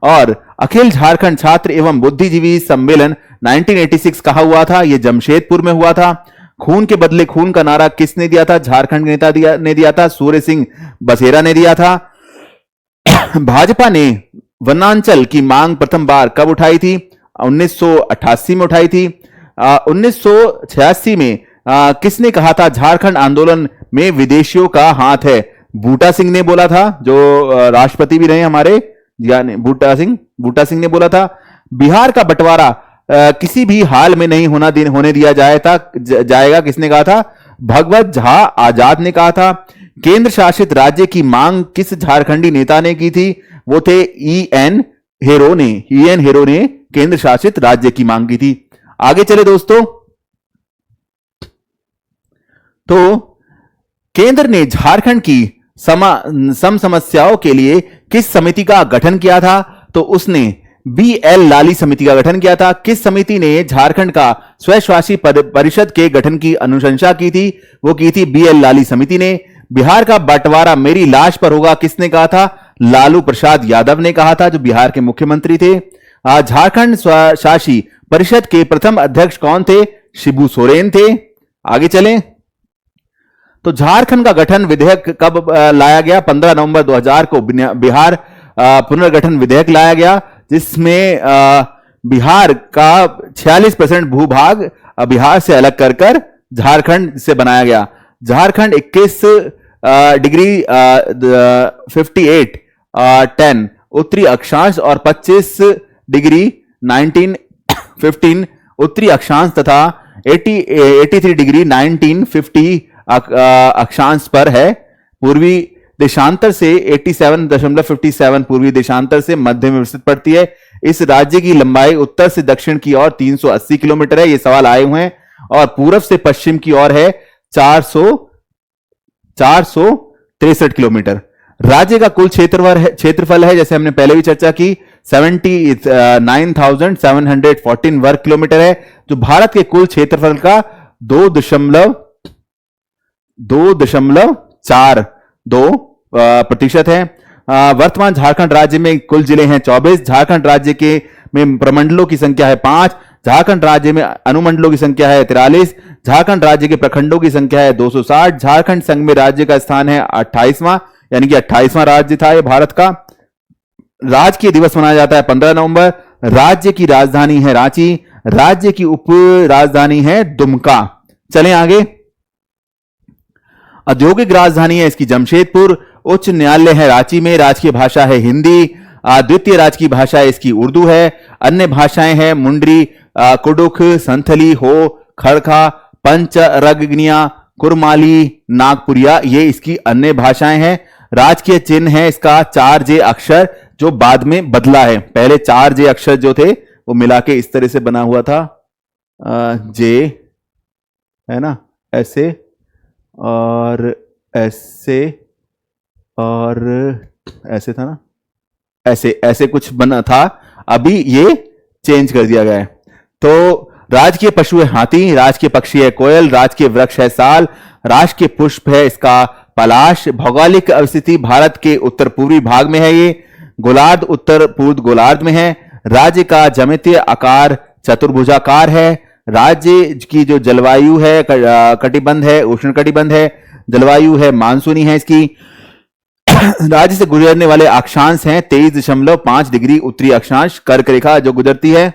और अखिल झारखंड छात्र एवं बुद्धिजीवी सम्मेलन 1986 कहा हुआ था? यह जमशेदपुर में हुआ था। खून के बदले खून का नारा किसने दिया था? झारखंड नेता ने दिया था, सूर्य सिंह बसेरा ने दिया था। भाजपा ने वनांचल की मांग प्रथम बार कब उठाई थी? 1988 में उठाई थी। 1986 में किसने कहा था झारखंड आंदोलन में विदेशियों का हाथ है? बूटा सिंह ने बोला था, जो राष्ट्रपति भी रहे हमारे, यानी बूटा सिंह ने बोला था। बिहार का बंटवारा किसी भी हाल में नहीं होने दिया जाएगा, किसने कहा था? भगवत झा आजाद ने कहा था। केंद्र शासित राज्य की मांग किस झारखंडी नेता ने की थी? वो थे ई.एन. हेरो ने केंद्र शासित राज्य की मांग की थी। आगे चले दोस्तों, तो केंद्र ने झारखंड की समस्याओं के लिए किस समिति का गठन किया था? तो उसने बी.एल. लाली समिति का गठन किया था। किस समिति ने झारखंड का स्वशासी परिषद के गठन की अनुशंसा की थी? वो की थी बी.एल. लाली समिति ने। बिहार का बंटवारा मेरी लाश पर होगा, किसने कहा था? लालू प्रसाद यादव ने कहा था, जो बिहार के मुख्यमंत्री थे। झारखंड स्वशासी परिषद के प्रथम अध्यक्ष कौन थे? शिबू सोरेन थे। आगे चलें, तो झारखंड का गठन विधेयक कब लाया गया? 15 नवंबर 2000 को बिहार पुनर्गठन विधेयक लाया गया, जिसमें बिहार का 46% भूभाग बिहार से अलग कर झारखंड से बनाया गया। झारखंड 21 डिग्री 58 उत्तरी अक्षांश और 25 डिग्री 15 उत्तरी अक्षांश तथा 83 डिग्री 1950 अक्षांश पर है। पूर्वी देशांतर से 87.57 पूर्वी देशांतर से मध्य में विस्तृत पड़ती है। इस राज्य की लंबाई उत्तर से दक्षिण की ओर 380 किलोमीटर है। ये सवाल आए हुए हैं। और पूर्व से पश्चिम की ओर है 463 किलोमीटर। राज्य का कुल क्षेत्रफल है, जैसे हमने पहले भी चर्चा की, 79,714 वर्ग किलोमीटर है, जो भारत के कुल क्षेत्रफल का 2.42% है। वर्तमान झारखंड राज्य में कुल जिले हैं 24। झारखंड राज्य के में प्रमंडलों की संख्या है 5। झारखंड राज्य में अनुमंडलों की संख्या है 43। झारखंड राज्य के प्रखंडों की संख्या है 260। झारखंड संघ में राज्य का स्थान है 28वां, यानी कि 28वां राज्य था ये भारत का। राजकीय दिवस मनाया जाता है 15 नवंबर। राज्य की राजधानी है रांची। राज्य की उप राजधानी है दुमका। चलें आगे। औद्योगिक राजधानी है इसकी जमशेदपुर। उच्च न्यायालय है रांची में। राजकीय भाषा है हिंदी। द्वितीय राजकीय भाषा इसकी उर्दू है। अन्य भाषाएं हैं मुंडरी, कुडुख, संथली, हो, खड़खा, पंचरगनिया, कुरमाली, नागपुरिया, ये इसकी अन्य भाषाएं हैं। राजकीय चिन्ह है इसका 4J अक्षर, जो बाद में बदला है। पहले 4J अक्षर जो थे वो मिला के इस तरह से बना हुआ था, जे है ना, ऐसे और ऐसे और ऐसे था ना, ऐसे कुछ बना था। अभी ये चेंज कर दिया गया है। तो राजकीय पशु है हाथी। राजकीय पक्षी है कोयल। राजकीय वृक्ष है साल। राष्ट्रीय पुष्प है इसका पलाश। भौगोलिक स्थिति भारत के उत्तर पूर्वी भाग में है। ये गोलार्ध उत्तर पूर्व गोलार्ध में है। राज्य का ज्यामितीय आकार चतुर्भुजाकार है। राज्य की जो जलवायु है कटिबंध है, उष्ण कटिबंध है। जलवायु है मानसूनी है इसकी। राज्य से गुजरने वाले अक्षांश हैं 23.5 डिग्री उत्तरी अक्षांश कर्क रेखा जो गुजरती है।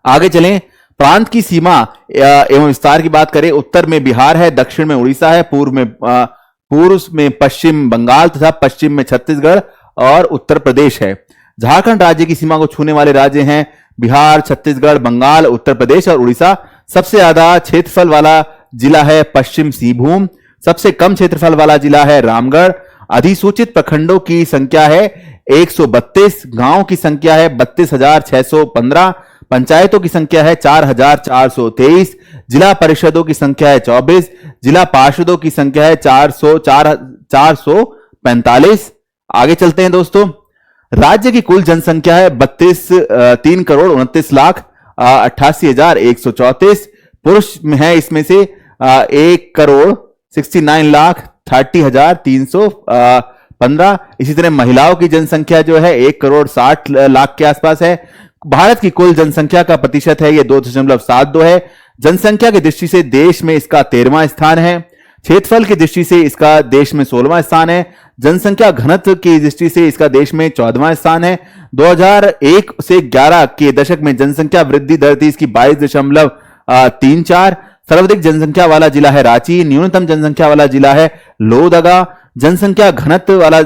आगे चलें। प्रांत की सीमा एवं विस्तार की बात करें, उत्तर में बिहार है, दक्षिण में उड़ीसा है, पूर्व में पश्चिम बंगाल तथा पश्चिम में छत्तीसगढ़ और उत्तर प्रदेश है। झारखंड राज्य की सीमा को छूने वाले राज्य हैं बिहार, छत्तीसगढ़, बंगाल, उत्तर प्रदेश और उड़ीसा। सबसे ज्यादा क्षेत्रफल वाला जिला है पश्चिम सिंहभूम। सबसे कम क्षेत्रफल वाला जिला है रामगढ़। अधिसूचित प्रखंडों की संख्या है 132। गांव की संख्या है 32,615। पंचायतों की संख्या है 4,423। जिला परिषदों की संख्या है 24। जिला पार्षदों की संख्या है 445। आगे चलते हैं दोस्तों। राज्य की कुल जनसंख्या है 3,29,38,134। पुरुष है इसमें से 1,69,30,315। इसी तरह महिलाओं की जनसंख्या जो है 1,60,00,000 के आसपास है। भारत की कुल जनसंख्या का प्रतिशत है ये 2.72 है। जनसंख्या की दृष्टि से देश में इसका 13वां स्थान है। क्षेत्रफल की दृष्टि से इसका देश में 16वां स्थान है। जनसंख्या घनत्व की दृष्टि से इसका देश में 14वां स्थान है। 2001 से 11 के दशक में जनसंख्या वृद्धि दर थी इसकी 22.34। सर्वाधिक जनसंख्या वाला जिला है रांची। न्यूनतम जनसंख्या वाला जिला है लोहरदगा। जनसंख्या घनत्व वाला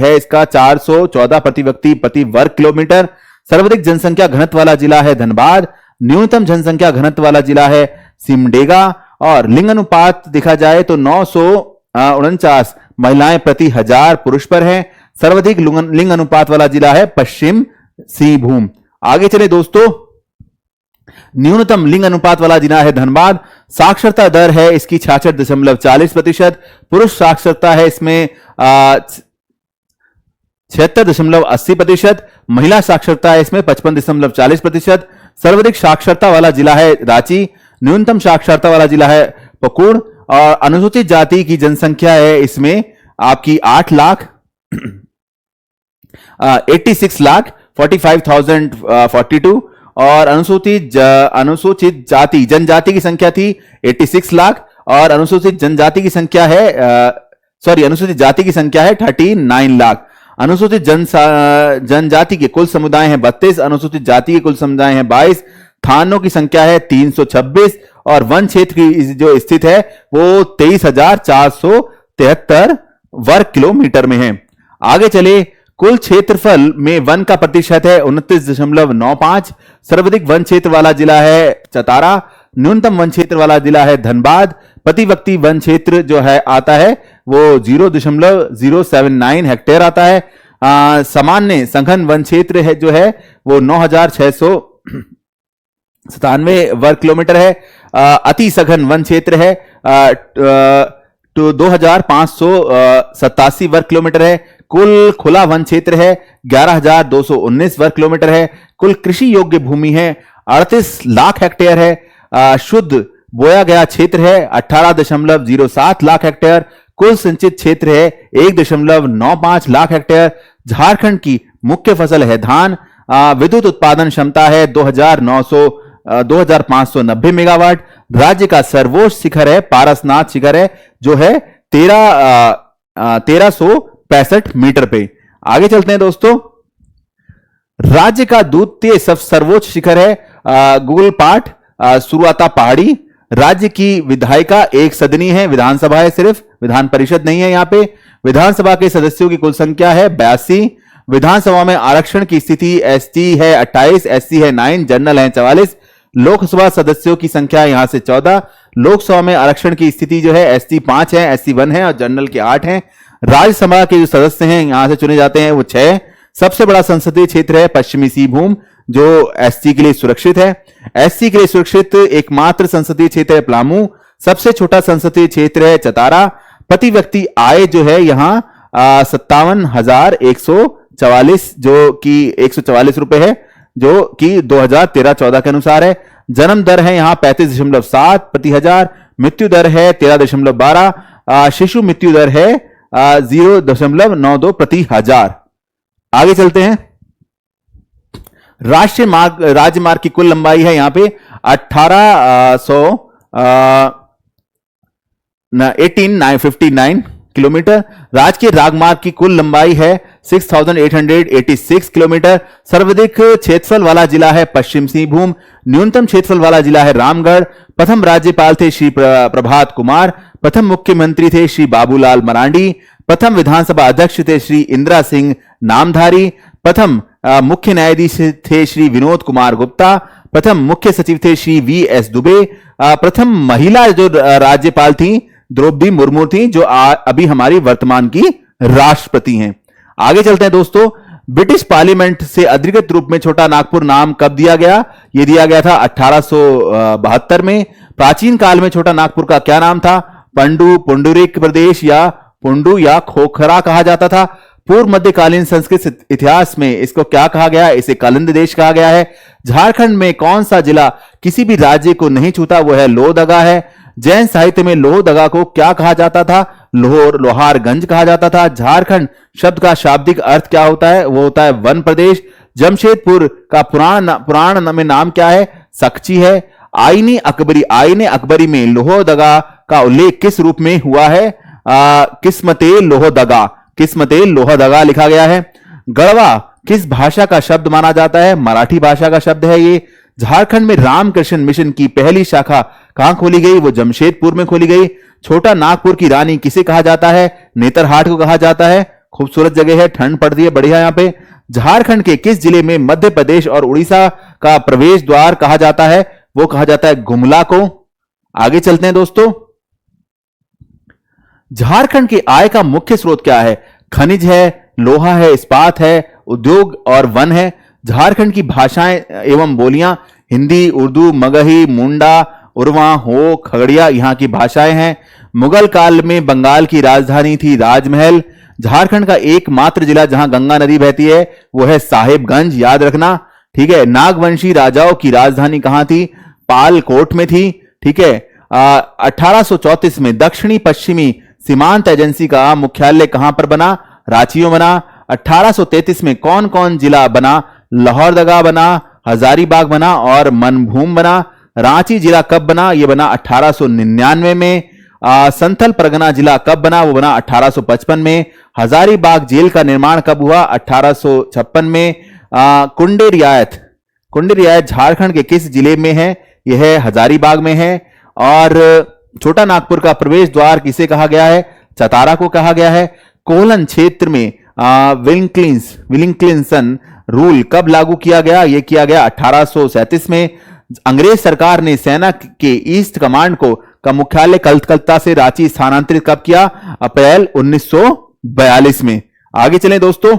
है इसका 414 प्रति व्यक्ति प्रति वर्ग किलोमीटर। सर्वाधिक जनसंख्या घनत्व वाला जिला है धनबाद। न्यूनतम जनसंख्या घनत्व वाला जिला है सिमडेगा। और लिंग अनुपात देखा जाए तो 949 महिलाएं प्रति 1000 पुरुष पर हैं। सर्वाधिक लिंग अनुपात वाला जिला है पश्चिम सिंहभूम। आगे चले दोस्तों, न्यूनतम लिंग अनुपात वाला जिला है धनबाद। साक्षरता दर है इसकी 66.40%। पुरुष साक्षरता है इसमें 76.80%। महिला साक्षरता है इसमें 55.40%। सर्वाधिक साक्षरता वाला जिला है रांची। न्यूनतम साक्षरता वाला जिला है पकुड़। और अनुसूचित जाति की जनसंख्या है इसमें आपकी 8,86,45,042। और अनुसूचित जाति जनजाति की संख्या थी 86 लाख। और अनुसूचित जनजाति की संख्या है अनुसूचित जाति की संख्या है 39 लाख। अनुसूचित जनजाति के कुल समुदाय हैं 32। अनुसूचित जाति के कुल समुदाय हैं 22। थानों की संख्या है 326। और वन क्षेत्र की जो स्थित है वो 23,473 वर्ग किलोमीटर में है। आगे चले, कुल क्षेत्रफल में वन का प्रतिशत है 29.95। सर्वाधिक वन क्षेत्र वाला जिला है चतरा। न्यूनतम वन क्षेत्र वाला जिला है धनबाद। प्रति व्यक्ति वन क्षेत्र जो है आता है वो 0.079 हेक्टेयर आता है। सामान्य सघन वन क्षेत्र है जो है वो 9,697 वर्ग किलोमीटर है। अति सघन वन क्षेत्र है तो 2,587 वर्ग किलोमीटर है। कुल खुला वन क्षेत्र है 11,219 वर्ग किलोमीटर है। कुल कृषि योग्य भूमि है 38 लाख हेक्टेयर है। शुद्ध बोया गया क्षेत्र है 18.07 लाख हेक्टेयर। कुल संचित क्षेत्र है 1.95 लाख हेक्टेयर। झारखंड की मुख्य फसल है धान। विद्युत उत्पादन क्षमता है 2,590 मेगावाट। राज्य का सर्वोच्च शिखर है पारसनाथ शिखर है जो है 1365 मीटर पे। आगे चलते हैं दोस्तों, राज्य का द्वितीय सर्वोच्च शिखर है गुगलपाट सुरवाता पहाड़ी। राज्य की विधायिका एक सदनी है, विधानसभा है, सिर्फ विधान परिषद नहीं है। यहां पे विधानसभा के सदस्यों की कुल संख्या है 82। विधानसभा में आरक्षण की स्थिति एसटी है 28, एससी है 9, जनरल है 44। लोकसभा सदस्यों की संख्या यहां से 14। लोकसभा में आरक्षण की स्थिति जो है एसटी 5 है, एससी 1 है और जनरल के 8 हैं। राज्यसभा के जो सदस्य हैं यहां से चुने जाते हैं वो 6। सबसे बड़ा संसदीय क्षेत्र है पश्चिमी सिंहभूम जो एससी के लिए सुरक्षित है। एससी के लिए सुरक्षित एकमात्र संसदीय क्षेत्र है पलामू। सबसे छोटा संसदीय क्षेत्र है चतारा। प्रति व्यक्ति आय जो है यहां 57,144 जो कि 144 रुपए है जो कि 2013-14 के अनुसार है। जन्म दर है यहां 35.7 प्रति हजार। मृत्यु दर है 13.12। शिशु मृत्यु दर है 0.92 प्रति हजार। आगे चलते हैं, राजमार्ग की कुल लंबाई है यहां पे 1859 किलोमीटर। राज्य के राजमार्ग की कुल लंबाई है 6,886 किलोमीटर। सर्वाधिक क्षेत्रफल वाला जिला है पश्चिम सिंहभूम। न्यूनतम क्षेत्रफल वाला जिला है रामगढ़। प्रथम राज्यपाल थे श्री प्रभात कुमार। प्रथम मुख्यमंत्री थे श्री बाबूलाल मरांडी। प्रथम विधानसभा अध्यक्ष थे श्री इंदिरा सिंह नामधारी। प्रथम मुख्य न्यायाधीश थे श्री विनोद कुमार गुप्ता। प्रथम मुख्य सचिव थे श्री वी.एस. दुबे। प्रथम महिला जो राज्यपाल थी द्रौपदी मुर्मू थी जो अभी हमारी वर्तमान की राष्ट्रपति हैं। आगे चलते हैं दोस्तों, ब्रिटिश पार्लियामेंट से अधिकृत रूप में छोटा नागपुर नाम कब दिया गया? यह दिया गया था 1872 में। प्राचीन काल में छोटा नागपुर का क्या नाम था? पंडु, पुंडरीक प्रदेश या पुंडू या खोखरा कहा जाता था। पूर्व मध्यकालीन संस्कृत इतिहास में इसको क्या कहा गया है? इसे कलिंद देश कहा गया है। झारखंड में कौन सा जिला किसी भी राज्य को नहीं छूता? वो है लोहरदगा है। जैन साहित्य में लोहरदगा को क्या कहा जाता था? लोहारगंज कहा जाता था। झारखंड शब्द का शाब्दिक अर्थ क्या होता है? वो होता है वन प्रदेश। जमशेदपुर का पुराण में नाम क्या है? सक्ची है। आईने अकबरी में लोहरदगा का उल्लेख किस रूप में हुआ है? किस्मते लोहरदगा लिखा गया है। गढ़वा किस भाषा का शब्द माना जाता है? मराठी भाषा का शब्द है ये। झारखंड में रामकृष्ण मिशन की पहली शाखा कहां खोली गई? वो जमशेदपुर में खोली गई। छोटा नागपुर की रानी किसे कहा जाता है? नेतरहाट को कहा जाता है। खूबसूरत जगह है, ठंड पड़ती है बढ़िया यहां पे। झारखंड के किस जिले में मध्य प्रदेश और उड़ीसा का प्रवेश द्वार कहा जाता है? वो कहा जाता है गुमला को। आगे चलते हैं दोस्तों। झारखंड की आय का मुख्य स्रोत क्या है? खनिज है, लोहा है, इस्पात है, उद्योग और वन है। झारखंड की भाषाएं एवं बोलियां हिंदी, उर्दू, मगही, मुंडा, उर्वा, हो, खगड़िया यहाँ की भाषाएं हैं। मुगल काल में बंगाल की राजधानी थी राजमहल। झारखंड का एकमात्र जिला जहां गंगा नदी बहती है वो है साहेबगंज, याद रखना, ठीक है। नागवंशी राजाओं की राजधानी कहां थी? पालकोट में थी, ठीक है। 1834 में दक्षिणी पश्चिमी सीमांत एजेंसी का मुख्यालय कहां पर बना? रांची में बना। 1833 में कौन कौन जिला बना? लोहरदगा बना, हजारीबाग बना और मनभूम बना। रांची जिला कब बना? यह बना 1899 में। संथल परगना जिला कब बना? वो बना 1855 में। हजारीबाग जेल का निर्माण कब हुआ? 1856 में। कुंडे रियायत झारखंड के किस जिले में है? यह हजारीबाग में है। और छोटा नागपुर का प्रवेश द्वार किसे कहा गया है? चतारा को कहा गया है। कोलन क्षेत्र में विलिंग्टन रूल कब लागू किया गया? यह किया गया 1837 में। अंग्रेज सरकार ने सेना के ईस्ट कमांड का मुख्यालय कलकत्ता से रांची स्थानांतरित कब किया? अप्रैल 1942 में। आगे चलें दोस्तों।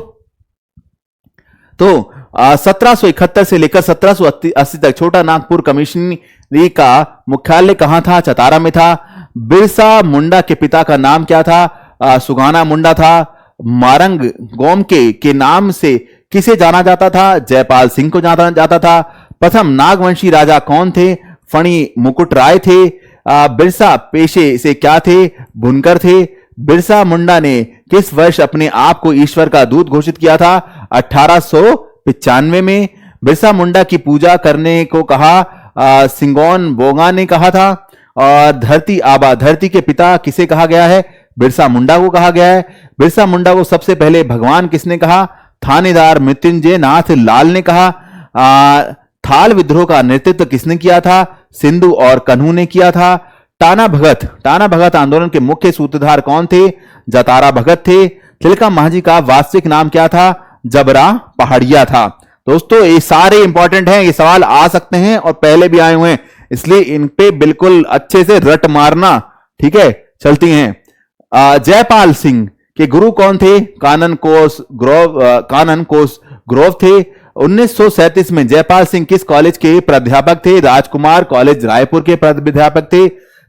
तो 1771 से लेकर 1780 तक छोटा नागपुर कमिश्नरी का मुख्यालय कहां था? चतारा में था। बिरसा मुंडा के पिता का नाम क्या था? सुगाना मुंडा था। मारंग गोम के नाम से किसे जाना जाता था? जयपाल सिंह को जाना जाता था। प्रथम नागवंशी राजा कौन थे? फणी मुकुट राय थे। बिरसा पेशे से क्या थे? बुनकर थे। बिरसा मुंडा ने किस वर्ष अपने आप को ईश्वर का दूत घोषित किया था? 1895 में। बिरसा मुंडा की पूजा करने को कहा सिंगोन बोगा ने कहा था। और धरती के पिता किसे कहा गया है? बिरसा मुंडा को कहा गया है। बिरसा मुंडा को सबसे पहले भगवान किसने कहा? थानेदार मृत्युंजय नाथ लाल ने कहा। थाल विद्रोह का नेतृत्व किसने किया था? सिंधु और कन्हू ने किया था। टाना भगत आंदोलन के मुख्य सूत्रधार कौन थे? जतारा भगत थे। तिलका मांझी का वास्तविक नाम क्या था? जबरा पहाड़िया था। दोस्तों ये सारे इंपॉर्टेंट हैं, ये सवाल आ सकते हैं और पहले भी आए हुए हैं, इसलिए इन पे बिल्कुल अच्छे से रट मारना, ठीक है। चलती हैं। जयपाल सिंह के गुरु कौन थे? कानन कोस ग्रोव थे। 1937 में जयपाल सिंह किस कॉलेज के प्राध्यापक थे? राजकुमार कॉलेज रायपुर के प्राध्यापक थे।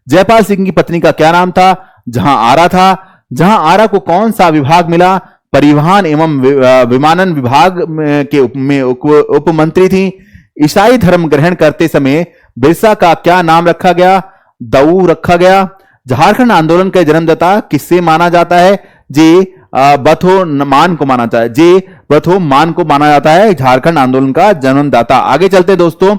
जयपाल सिंह की पत्नी का क्या नाम था? जहां आरा था। जहां आरा को कौन सा विभाग मिला? परिवहन एवं विमानन विभाग में उप मंत्री थी। ईसाई धर्म ग्रहण करते समय बिरसा का क्या नाम रखा गया? दऊ रखा गया। झारखंड आंदोलन का जन्मदाता किससे माना जाता है? बथो मान को माना जाता है झारखंड आंदोलन का जन्मदाता। आगे चलते दोस्तों।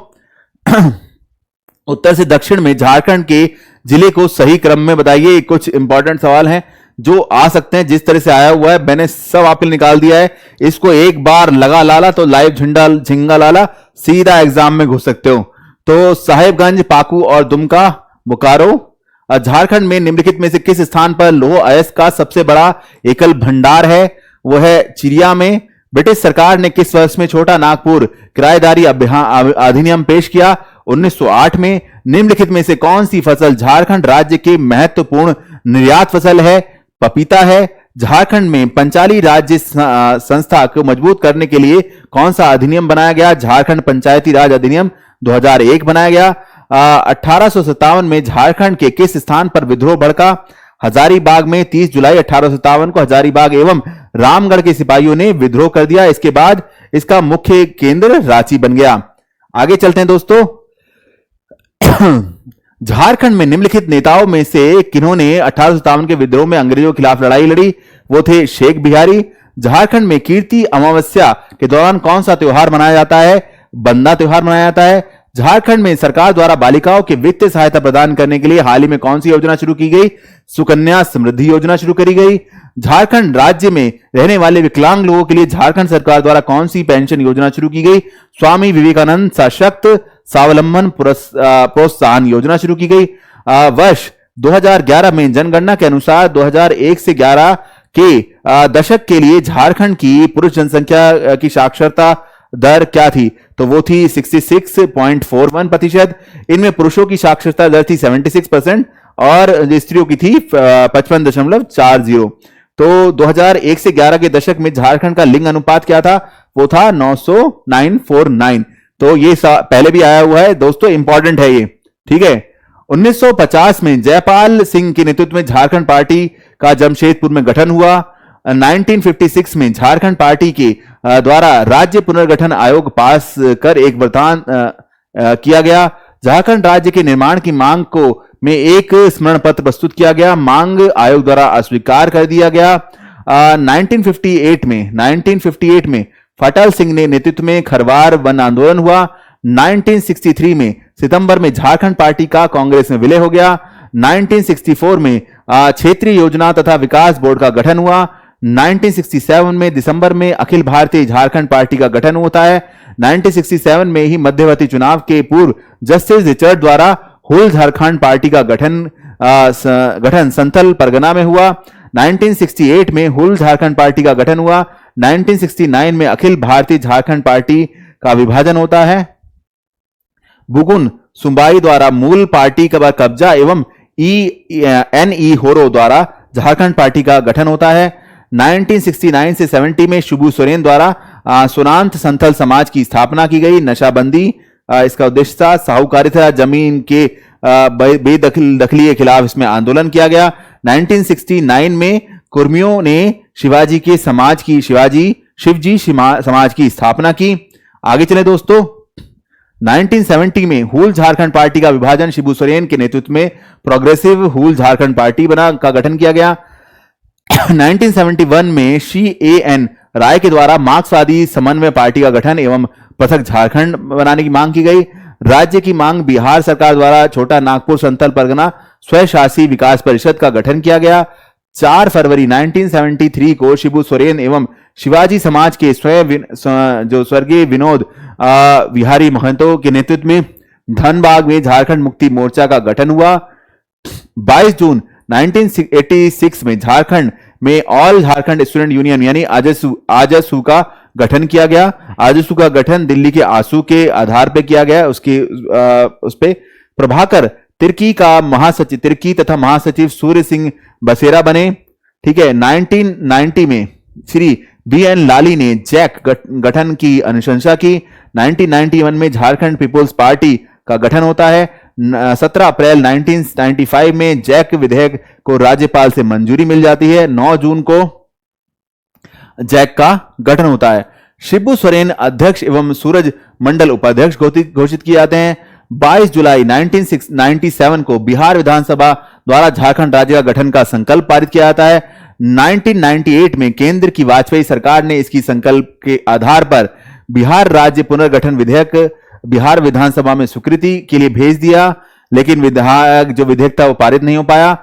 उत्तर से दक्षिण में झारखंड के जिले को सही क्रम में बताइए। कुछ इंपॉर्टेंट सवाल हैं जो आ सकते हैं, जिस तरह से आया हुआ है मैंने सब आपके निकाल दिया है। इसको एक बार लगा लाला तो लाइव झिंगा लाला सीधा एग्जाम में घुस सकते हो। तो साहेबगंज, पाकू और दुमका, बोकारो। झारखंड में निम्नलिखित में से किस स्थान पर लौह अयस्क का सबसे बड़ा एकल भंडार है? वो है चिड़िया में। ब्रिटिश सरकार ने किस वर्ष में छोटा नागपुर किराएदारी अधिनियम पेश किया? 1908 में। निम्नलिखित में से कौन सी फसल झारखंड राज्य की महत्वपूर्ण निर्यात फसल है? पपीता है। झारखंड में पंचाली राज्य संस्था को मजबूत करने के लिए कौन सा अधिनियम बनाया गया? झारखंड पंचायती राज अधिनियम 2001 बनाया गया। 1857 में झारखंड के किस स्थान पर विद्रोह भड़का? हजारीबाग में 30 जुलाई 1857 को हजारीबाग एवं रामगढ़ के सिपाहियों ने विद्रोह कर दिया। इसके बाद इसका मुख्य केंद्र रांची बन गया। आगे चलते हैं दोस्तों। झारखंड में निम्नलिखित नेताओं में से किन्होंने 1857 के विद्रोह में अंग्रेजों के खिलाफ लड़ाई लड़ी? वो थे शेख बिहारी। झारखंड में कीर्ति अमावस्या के दौरान कौन सा त्योहार मनाया जाता है? बंदा त्योहार मनाया जाता है। झारखंड में सरकार द्वारा बालिकाओं की वित्तीय सहायता प्रदान करने के लिए हाल ही में कौन सी योजना शुरू की गई? सुकन्या समृद्धि योजना शुरू करी गई। झारखंड राज्य में रहने वाले विकलांग लोगों के लिए झारखंड सरकार द्वारा कौन सी पेंशन योजना शुरू की गई? स्वामी विवेकानंद सशक्त स्वावलंबन प्रोत्साहन योजना शुरू की गई। वर्ष 2011 में जनगणना के अनुसार 2001 से 11 के दशक के लिए झारखंड की पुरुष जनसंख्या की साक्षरता दर क्या थी? तो वो थी 66.41%। इनमें पुरुषों की साक्षरता दर थी 76% और स्त्रियों की थी 55.40। तो 2001 से 11 के दशक में झारखंड का लिंग अनुपात क्या था? वो था 949। तो ये पहले भी आया हुआ है दोस्तों, इंपॉर्टेंट है ये, ठीक है। 1950 में जयपाल सिंह के नेतृत्व में झारखंड पार्टी का जमशेदपुर में गठन हुआ। 1956 में झारखंड पार्टी के द्वारा राज्य पुनर्गठन आयोग पास कर एक वरदान किया गया। झारखंड राज्य के निर्माण की मांग को में एक स्मरण पत्र प्रस्तुत किया गया। मांग आयोग द्वारा अस्वीकार कर दिया गया। 1958 में फटल सिंह ने नेतृत्व में खरवार वन आंदोलन हुआ। 1963 में सितंबर में झारखंड पार्टी का कांग्रेस में विलय हो गया। 1964 में क्षेत्रीय योजना तथा विकास बोर्ड का गठन हुआ। 1967 में दिसंबर में अखिल भारतीय झारखंड पार्टी का गठन होता है। 1967 में ही मध्यवर्ती चुनाव के पूर्व जस्टिस रिचर्ड द्वारा होल झारखंड पार्टी का गठन संथल परगना में हुआ। 1968 में होल झारखंड पार्टी का गठन हुआ। 1969 में अखिल भारतीय झारखंड पार्टी का विभाजन होता है। बुगुन सुंबाई द्वारा मूल पार्टी का कब्जा एवं NE होरो द्वारा झारखंड पार्टी का गठन होता है। 1969 से 70 में शिबू सोरेन द्वारा सुनांत संथल समाज की स्थापना की गई। नशाबंदी इसका उद्देश्य था। साहूकारिता जमीन के बेदखली के खिलाफ इसमें आंदोलन किया गया। 1969 में कुर्मियों ने शिवजी समाज की स्थापना की। आगे चले दोस्तों। 1970 में हूल झारखंड पार्टी का विभाजन शिबू सोरेन के नेतृत्व में प्रोग्रेसिव हूल झारखंड पार्टी का गठन किया गया। 1971 में CAN राय के द्वारा मार्क्सवादी समन्वय पार्टी का गठन एवं पृथक झारखंड बनाने की मांग की गई। राज्य की मांग बिहार सरकार द्वारा छोटा नागपुर संथल परगना स्वशासी विकास परिषद का गठन किया गया। 4 फरवरी 1973 को शिबू सोरेन एवं शिवाजी समाज के जो स्वर्गीय विनोद विहारी महतो के नेतृत्व में धनबाद में झारखंड मुक्ति मोर्चा का गठन हुआ। 22 जून 1986 में झारखंड में ऑल झारखंड स्टूडेंट यूनियन यानी आजसू का गठन किया गया। आजसू का गठन दिल्ली के आंसू के आधार पर किया गया। उस पे प्रभाकर तिर्की तथा महासचिव सूर्य सिंह बसेरा बने, ठीक है। 1990 में श्री BN लाली ने जैक गठन की अनुशंसा की। 1991 में झारखंड पीपुल्स पार्टी का गठन होता है। 17 अप्रैल 1995 में जैक विधेयक को राज्यपाल से मंजूरी मिल जाती है। 9 जून को जैक का गठन होता है। शिबू सोरेन अध्यक्ष एवं सूरज मंडल उपाध्यक्ष घोषित किए जाते हैं। 22 जुलाई 1997 को बिहार विधानसभा द्वारा झारखंड राज्य का गठन का संकल्प पारित किया जाता है। 1998 में केंद्र की वाजपेयी सरकार ने इसकी संकल्प के आधार पर बिहार राज्य पुनर्गठन विधेयक बिहार विधानसभा में स्वीकृति के लिए भेज दिया, लेकिन विधेयक था वो पारित नहीं हो पाया।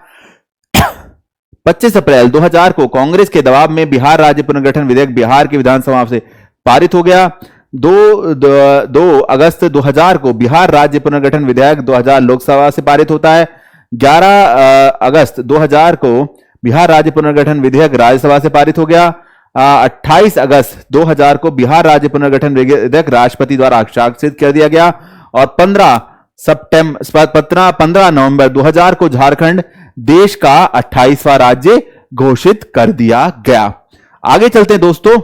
25 अप्रैल 2000 को कांग्रेस के दबाव में बिहार राज्य पुनर्गठन विधेयक बिहार की विधानसभा से पारित हो गया। 2 अगस्त 2000 को बिहार राज्य पुनर्गठन विधेयक 2000 लोकसभा से पारित होता है। 11 अगस्त 2000 को बिहार राज्य पुनर्गठन विधेयक राज्यसभा से पारित हो गया। 28 अगस्त 2000 को बिहार राज्य पुनर्गठन विधेयक राष्ट्रपति द्वारा हस्ताक्षरित कर दिया गया और 15 नवंबर 2000 को झारखंड देश का 28वां राज्य घोषित कर दिया गया। आगे चलते हैं दोस्तों,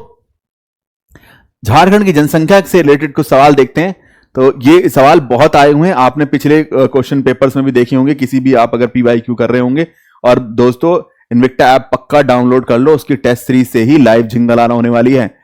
झारखंड की जनसंख्या से रिलेटेड कुछ सवाल देखते हैं। तो ये सवाल बहुत आए हुए हैं, आपने पिछले क्वेश्चन पेपर्स में भी देखे होंगे, किसी भी आप अगर PYQ कर रहे होंगे और दोस्तों इन्विक्टा ऐप पक्का डाउनलोड कर लो, उसकी टेस्ट सीरीज से ही लाइव जिंगल आना होने वाली है।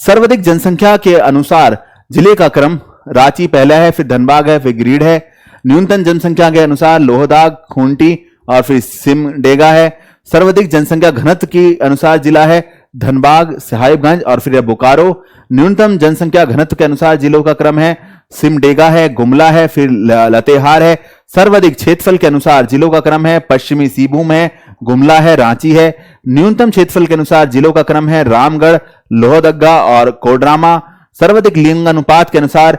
सर्वाधिक जनसंख्या के अनुसार जिले का क्रम रांची पहला है, फिर धनबाद है, फिर गिरिडीह है। न्यूनतम जनसंख्या के अनुसार लोहरदगा, खूंटी और फिर सिमडेगा है। सर्वाधिक जनसंख्या घनत्व के अनुसार जिला है धनबाद, साहिबगंज और फिर बोकारो। न्यूनतम जनसंख्या घनत्व के अनुसार जिलों का क्रम है सिमडेगा है, गुमला है, फिर लातेहार है। सर्वाधिक क्षेत्रफल के अनुसार जिलों का क्रम है पश्चिमी सिंहभूम है, गुमला है, रांची है। न्यूनतम क्षेत्रफल के अनुसार जिलों का क्रम है रामगढ़, लोहरदगा और कोडरमा। सर्वाधिक लिंग अनुपात के अनुसार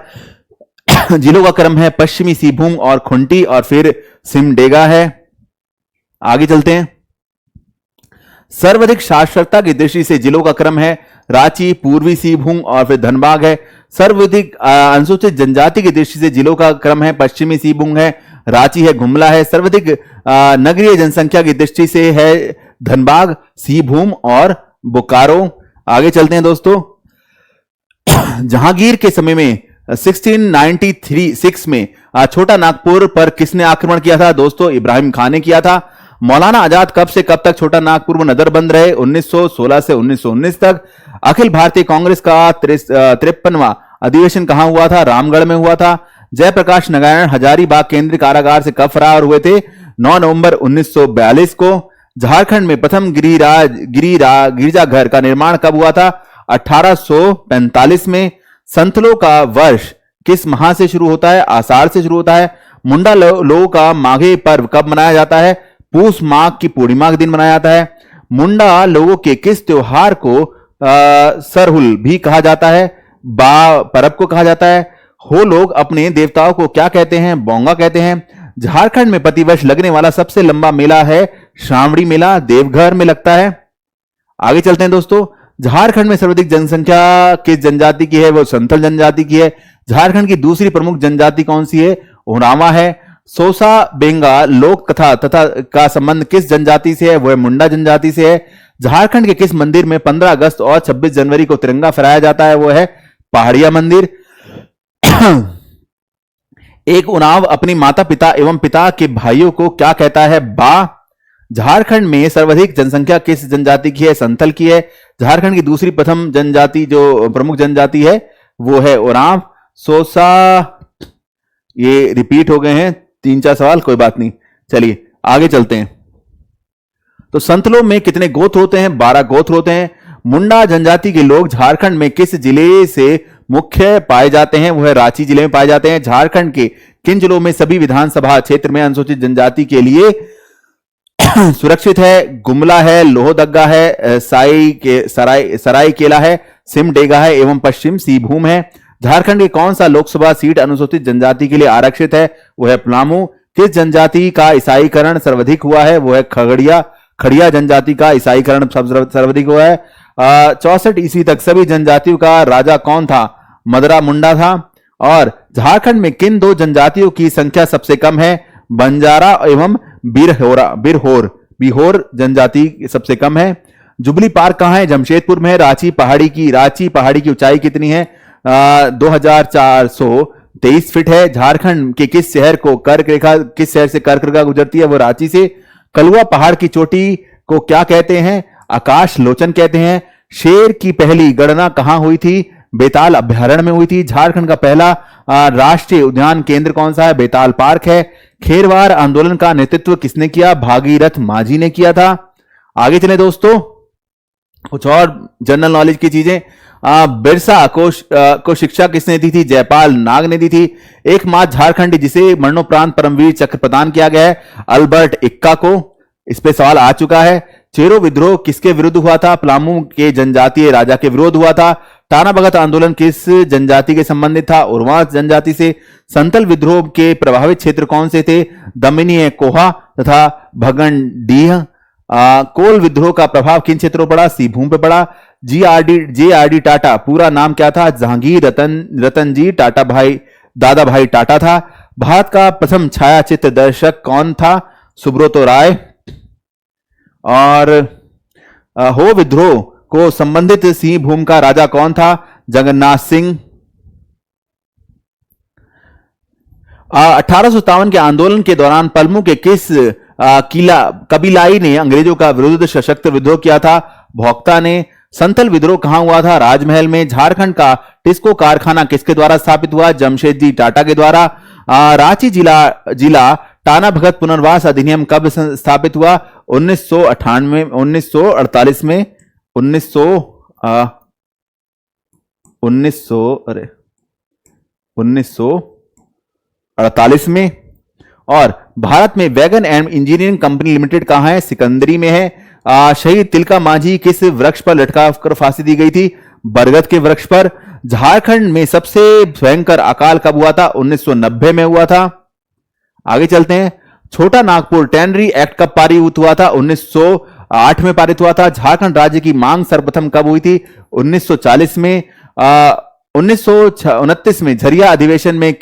जिलों का क्रम है पश्चिमी सिंहभूम और खूंटी और फिर सिमडेगा है। आगे चलते हैं। सर्वाधिक साक्षरता की दृष्टि से जिलों का क्रम है रांची, पूर्वी सिंहभूम और फिर धनबाद है। सर्वाधिक अनुसूचित जनजाति की दृष्टि से जिलों का क्रम है पश्चिमी सिंहभूम है, रांची है, गुमला है। सर्वाधिक नगरीय जनसंख्या की दृष्टि से है धनबाद, सिंहभूम और बोकारो। आगे चलते हैं दोस्तों। जहांगीर के समय में 1696 में छोटा नागपुर पर किसने आक्रमण किया था? दोस्तों इब्राहिम खान ने किया था। मौलाना आजाद कब से कब तक छोटा नागपुर में नजरबंद रहे? 1916 से 1919 तक। अखिल भारतीय कांग्रेस का 53वां अधिवेशन कहां हुआ था? रामगढ़ में हुआ था। जयप्रकाश नारायण हजारीबाग केंद्रीय कारागार से कब फरार हुए थे? 9 नवंबर 1942 को। झारखंड में प्रथम गिरिजाघर का निर्माण कब हुआ था? 1845 में। संतलों का वर्ष किस माह से शुरू होता है? आषाढ़ से शुरू होता है। मुंडा लोगों का माघे पर्व कब मनाया जाता है? पूस माघ की पूर्णिमा के दिन मनाया जाता है। मुंडा लोगों के किस त्योहार को सरहुल भी कहा जाता है? बा पर्व को कहा जाता है। हो लोग अपने देवताओं को क्या कहते हैं? बोंगा कहते हैं। झारखंड में प्रतिवर्ष लगने वाला सबसे लंबा मेला है श्रावणी मेला, देवघर में लगता है। आगे चलते हैं दोस्तों। झारखंड में सर्वाधिक जनसंख्या किस जनजाति की है? वो संथल जनजाति की है। झारखंड की दूसरी प्रमुख जनजाति कौन सी है? ओरावा है। सोसा बेंगा लोक कथा तथा का संबंध किस जनजाति से है? वो है मुंडा जनजाति से है। झारखंड के किस मंदिर में 15 अगस्त और 26 जनवरी को तिरंगा फहराया जाता है? वो है पहाड़िया मंदिर। एक उरांव अपनी माता पिता एवं पिता के भाइयों को क्या कहता है? बा। झारखंड में सर्वाधिक जनसंख्या किस जनजाति की है? संथल की है। झारखंड की दूसरी प्रथम जनजाति जो प्रमुख जनजाति है वो है उरांव। सोसा, ये रिपीट हो गए हैं 3-4 सवाल, कोई बात नहीं, चलिए आगे चलते हैं। तो संतलों में कितने गोत्र होते हैं? 12 गोत्र होते हैं। मुंडा जनजाति के लोग झारखंड में किस जिले से मुख्य पाए जाते हैं? वो है रांची जिले में पाए जाते हैं। झारखंड के किन जिलों में सभी विधानसभा क्षेत्र में अनुसूचित जनजाति के लिए सुरक्षित है? गुमला है, लोहरदगा है, सरायकेला है, सिमडेगा है एवं पश्चिम सिंहभूम है। झारखंड की कौन सा लोकसभा सीट अनुसूचित जनजाति के लिए आरक्षित है? वो है पलामू। किस जनजाति का ईसाईकरण सर्वाधिक हुआ है? वो है खड़िया जनजाति का ईसाईकरण सर्वाधिक हुआ है। 64 ईस्वी तक सभी जनजातियों का राजा कौन था? मदरा मुंडा था। और झारखंड में किन 2 जनजातियों की संख्या सबसे कम है? बंजारा एवं बिहोर जनजाति सबसे कम है। जुबली पार्क कहां है? जमशेदपुर में है। रांची पहाड़ी की ऊंचाई कितनी है? 2423 फीट है। झारखंड के किस शहर से कर्क रेखा गुजरती है? वो रांची से। कलुआ पहाड़ की चोटी को क्या कहते हैं? आकाश लोचन कहते हैं। शेर की पहली गणना कहां हुई थी? बेताल अभ्यारण्य में हुई थी। झारखंड का पहला राष्ट्रीय उद्यान केंद्र कौन सा है? बेताल पार्क है। खेरवार आंदोलन का नेतृत्व किसने किया? भागीरथ मांझी ने किया था। आगे चले दोस्तों, कुछ और जनरल नॉलेज की चीजें। बिरसा को शिक्षा किसने दी थी? जयपाल नाग ने दी थी। एकमात्र झारखंडी जिसे मरणोपरांत परमवीर चक्र प्रदान किया गया है, अल्बर्ट इक्का को। इस पे सवाल आ चुका है। चेरो विद्रोह किसके विरुद्ध हुआ था? पलामू के जनजातीय राजा के विरोध हुआ था। टाना भगत आंदोलन किस जनजाति के संबंधित था? उर्वा जनजाति से। संतल विद्रोह के प्रभावित क्षेत्र कौन से थे? दमिनी कोहा तथा भगंडीह। कोल विद्रोह का प्रभाव किन क्षेत्रों पर पड़ा? सिंहभूम पे पड़ा। जे.आर.डी. टाटा पूरा नाम क्या था? जहांगीर रतनजी टाटा दादा भाई टाटा था। भारत का प्रथम छायाचित्र दर्शक कौन था? सुब्रतो राय। और हो विद्रोह को संबंधित सिंहभूम का राजा कौन था? जगन्नाथ सिंह। 1857 के आंदोलन के दौरान पलामू के किस कबीलाई ने अंग्रेजों का विरुद्ध सशक्त विद्रोह किया था। भोक्ता ने संथल विद्रोह कहां हुआ था? राजमहल में। झारखंड का टिस्को कारखाना किसके द्वारा स्थापित हुआ? जमशेदजी टाटा के द्वारा। रांची जिला टाना भगत पुनर्वास अधिनियम कब स्थापित हुआ? 1998 1948 में 1948 में। और भारत में wagon and engineering company limited कहां है? सिकंदरी में है। शहीद तिलका मांझी किस वृक्ष पर लटका कर फांसी दी गई थी? बरगद के वृक्ष पर। झारखंड में सबसे भयंकर अकाल कब हुआ था? 1990 में हुआ था। आगे चलते हैं। छोटा नागपुर टेनरी एक्ट कब पारित हुआ था? 1908 में पारित हुआ था। झारखंड राज्य की मांग सर्वप्रथम कब हुई थी? 1940 में। 1929 में झरिया अधिवेशन में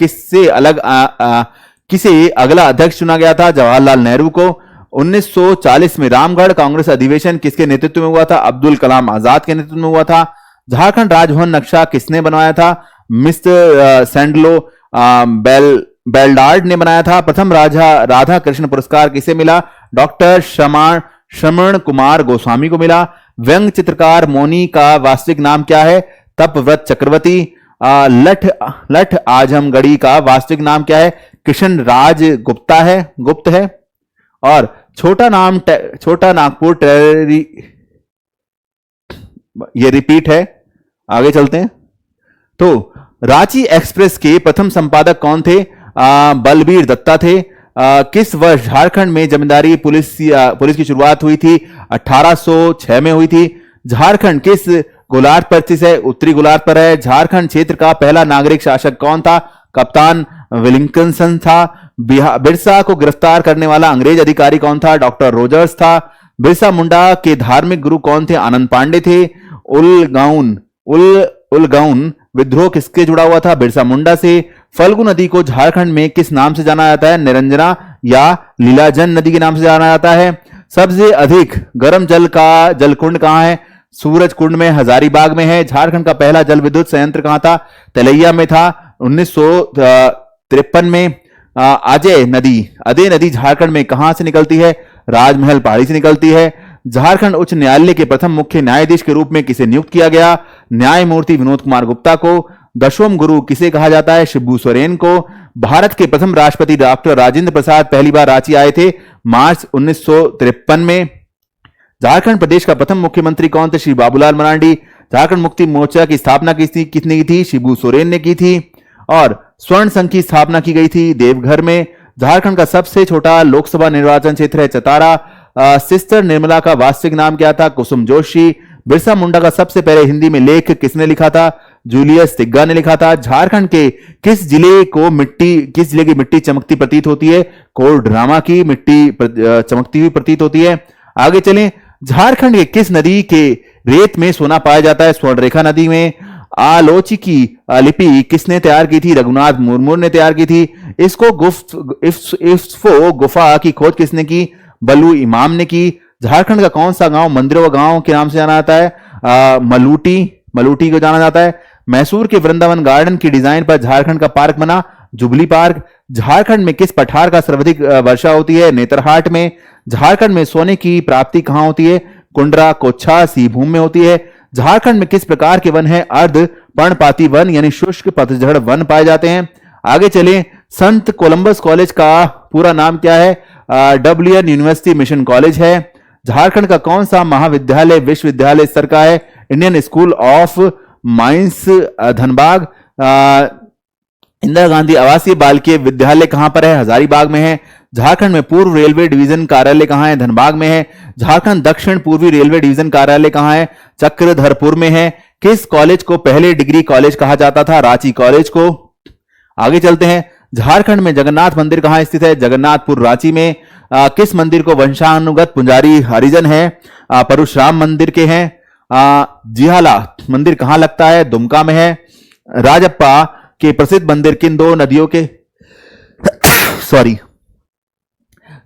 किसे अगला अध्यक्ष चुना गया था? जवाहरलाल नेहरू को। 1940 में रामगढ़ कांग्रेस अधिवेशन किसके नेतृत्व में हुआ था? अब्दुल कलाम आजाद के नेतृत्व में हुआ था। झारखंड राजभवन नक्शा किसने बनवाया था? मिस्टर सैंडलो बेलडार्ड ने बनाया था। प्रथम राधा कृष्ण पुरस्कार किसे मिला? डॉक्टर श्रवण कुमार गोस्वामी को मिला। व्यंग चित्रकार मोनी का वास्तविक नाम क्या है? तपव्रत चक्रवर्ती। लठ आजमगढ़ी का वास्तविक नाम क्या है? किशन राज गुप्त है। और छोटा नागपुर ये रिपीट है। आगे चलते हैं। तो रांची एक्सप्रेस के प्रथम संपादक कौन थे? बलबीर दत्ता थे। किस वर्ष झारखंड में जमींदारी पुलिस की शुरुआत हुई थी? 1806 में हुई थी। झारखंड किस गोलार्ध पर स्थित है? उत्तरी गोलार्ध पर है। झारखंड क्षेत्र का पहला नागरिक शासक कौन था? कप्तान विलिंगसन था। बिरसा को गिरफ्तार करने वाला अंग्रेज अधिकारी कौन था? डॉक्टर रोजर्स था। बिरसा मुंडा के धार्मिक गुरु कौन थे? आनंद पांडे थे। उलगाउन विद्रोह किसके जुड़ा हुआ था? बिरसा मुंडा से। फल्गु नदी को झारखंड में किस नाम से जाना जाता है? निरंजना या लीलाजन नदी के नाम से जाना जाता है। सबसे अधिक गर्म जल का जलकुंड कहां है? सूरज कुंड में, हजारीबाग में है। झारखंड का पहला जल विद्युत संयंत्र कहां था? तलैया में था 1953 में। अजय नदी झारखंड में कहां से निकलती है? राजमहल पहाड़ी से निकलती है। झारखंड उच्च न्यायालय के प्रथम मुख्य न्यायाधीश के रूप में किसे नियुक्त किया गया? न्यायमूर्ति विनोद कुमार गुप्ता को। दशम गुरु किसे कहा जाता है? शिबू सोरेन को। भारत के प्रथम राष्ट्रपति डॉक्टर राजेंद्र प्रसाद पहली बार रांची आए थे मार्च 1953 में। झारखंड प्रदेश का प्रथम मुख्यमंत्री कौन थे? श्री बाबूलाल मरांडी। झारखंड मुक्ति मोर्चा की स्थापना किसने की थी? शिबू सोरेन ने की थी। और स्वर्ण संघ की स्थापना की गई थी देवघर में। झारखंड का सबसे छोटा लोकसभा निर्वाचन क्षेत्र है चतारा। सिस्टर निर्मला का वास्तविक नाम क्या था? कुसुम जोशी। बिरसा मुंडा का सबसे पहले हिंदी में लेख किसने लिखा था? जूलियस तिग्गा ने लिखा था। झारखंड के किस जिले की मिट्टी चमकती प्रतीत होती है? कोडरमा की मिट्टी चमकती हुई प्रतीत होती है। आगे चलें। झारखंड के किस नदी के रेत में सोना पाया जाता है? स्वर्णरेखा नदी में। आलोची की लिपि किसने तैयार की थी? रघुनाथ मुर्मू ने तैयार की थी। इफ्सो गुफा की खोज किसने की? बल्लू इमाम ने की। झारखंड का कौन सा गांव मंदिरों व गांव के नाम से जाना जाता है? मलूटी को जाना जाता है। मैसूर के वृंदावन गार्डन की डिजाइन पर झारखंड का पार्क बना, जुबली पार्क। झारखंड में किस पठार का सर्वाधिक वर्षा होती है? नेतरहाट में। झारखंड में सोने की प्राप्ति कहां होती है? कुंडरा कोच्छा सिंहभूम में होती है। झारखंड में किस प्रकार के वन है? अर्ध पर्णपाती वन यानी शुष्क पतझड़ वन पाए जाते हैं। आगे चलें। संत कोलंबस कॉलेज का पूरा नाम क्या है? डब्ल्यूएन यूनिवर्सिटी मिशन कॉलेज है। झारखंड का कौन सा महाविद्यालय विश्वविद्यालय स्तर का है? Indian school of mines Dhanbad. Indira Gandhi आवासीय बालिका विद्यालय कहां पर है? हजारीबाग में है। झारखंड में पूर्व रेलवे डिवीजन कार्यालय कहां है? धनबाद में है। झारखंड दक्षिण पूर्वी रेलवे डिवीजन कार्यालय कहां है? चक्रधरपुर में है। किस कॉलेज को पहले डिग्री कॉलेज कहा जाता था? रांची कॉलेज को। आगे चलते हैं। झारखंड में जगन्नाथ मंदिर कहां स्थित है? जगन्नाथपुर रांची में। किस मंदिर को वंशानुगत पुजारी हरिजन है? परशुराम मंदिर के हैं। जिहाला मंदिर कहां लगता है? दुमका में है। राजप्पा के प्रसिद्ध मंदिर किन दो नदियों के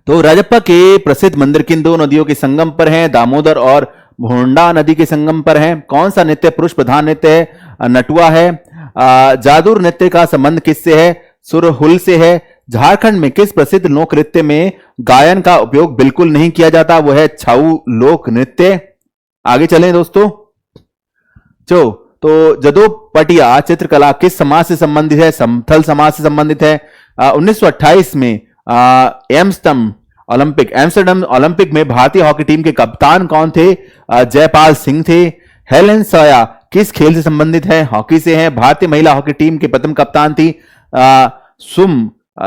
तो राजप्पा के प्रसिद्ध मंदिर किन दो नदियों के संगम पर हैं? दामोदर और भोंडा नदी के संगम पर हैं। कौन सा नृत्य पुरुष प्रधान नृत्य है? नटुआ है। जादूर नृत्य का संबंध किससे है? सुरहुल से है। झारखंड में किस प्रसिद्ध लोक नृत्य में गायन का उपयोग बिल्कुल नहीं किया जाता? वो है छऊ लोक नृत्य। आगे चलें दोस्तों। तो जदोपटिया चित्रकला किस समाज से संबंधित है? समथल समाज से संबंधित है। 1928 में एम्स्टर्डम ओलंपिक में भारतीय हॉकी टीम के कप्तान कौन थे? जयपाल सिंह थे। हेलेन सोया किस खेल से संबंधित है? हॉकी से है। भारतीय महिला हॉकी टीम के प्रथम कप्तान थी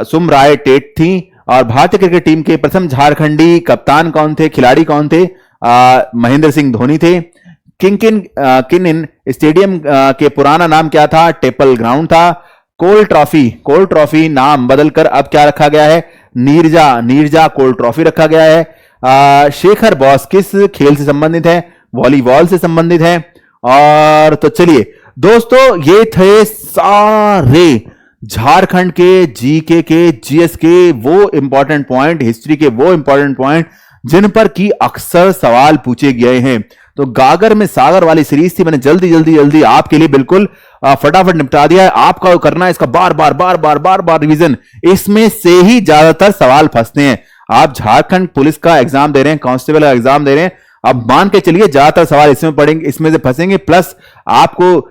सुमराय टेट थी। और भारतीय क्रिकेट टीम के प्रथम झारखंडी कप्तान कौन थे? खिलाड़ी कौन थे? महेंद्र सिंह धोनी थे। किन स्टेडियम के पुराना नाम क्या था? टेपल ग्राउंड था। कोल ट्रॉफी नाम बदलकर अब क्या रखा गया है? नीरजा कोल ट्रॉफी रखा गया है। शेखर बॉस किस खेल से संबंधित है? वॉलीबॉल से संबंधित है। और तो चलिए दोस्तों, ये थे सारे झारखंड के जीके के जीएस के वो इंपॉर्टेंट पॉइंट, हिस्ट्री के वो इंपॉर्टेंट पॉइंट जिन पर की अक्सर सवाल पूछे गए हैं। तो गागर में सागर वाली सीरीज थी, मैंने जल्दी आपके लिए बिल्कुल फटाफट निपटा दिया है। आपका करना है इसका बार रिवीजन, इसमें से ही ज्यादातर सवाल फंसते हैं। आप झारखंड पुलिस का एग्जाम दे रहे हैं, कांस्टेबल का एग्जाम दे रहे हैं, अब मान के चलिए ज्यादातर सवाल इसमें पड़ेंगे, इसमें से फंसेंगे। प्लस आपको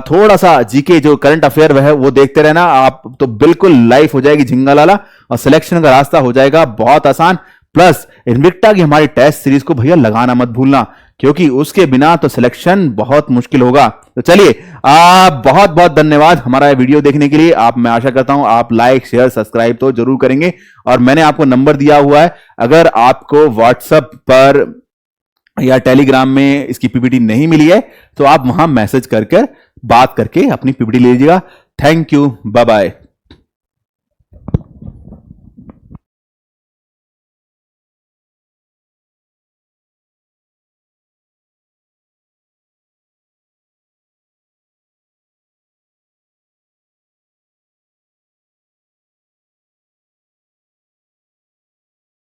थोड़ा सा जीके जो करंट अफेयर है वो देखते रहना, आप तो बिल्कुल लाइफ हो जाएगी झिंगालाला और सिलेक्शन का रास्ता हो जाएगा बहुत आसान। प्लस इन्विक्टा की हमारी टेस्ट सीरीज को भैया लगाना मत भूलना, क्योंकि उसके बिना तो सिलेक्शन बहुत मुश्किल होगा। तो चलिए बहुत बहुत धन्यवाद हमारा वीडियो देखने के लिए। मैं आशा करता हूं आप लाइक शेयर सब्सक्राइब तो जरूर करेंगे। और मैंने आपको नंबर दिया हुआ है, अगर आपको व्हाट्सएप पर या टेलीग्राम में इसकी पीपीटी नहीं मिली है तो आप वहां मैसेज करके बात करके अपनी पीपीटी ले लीजिएगा। Thank you, bye bye.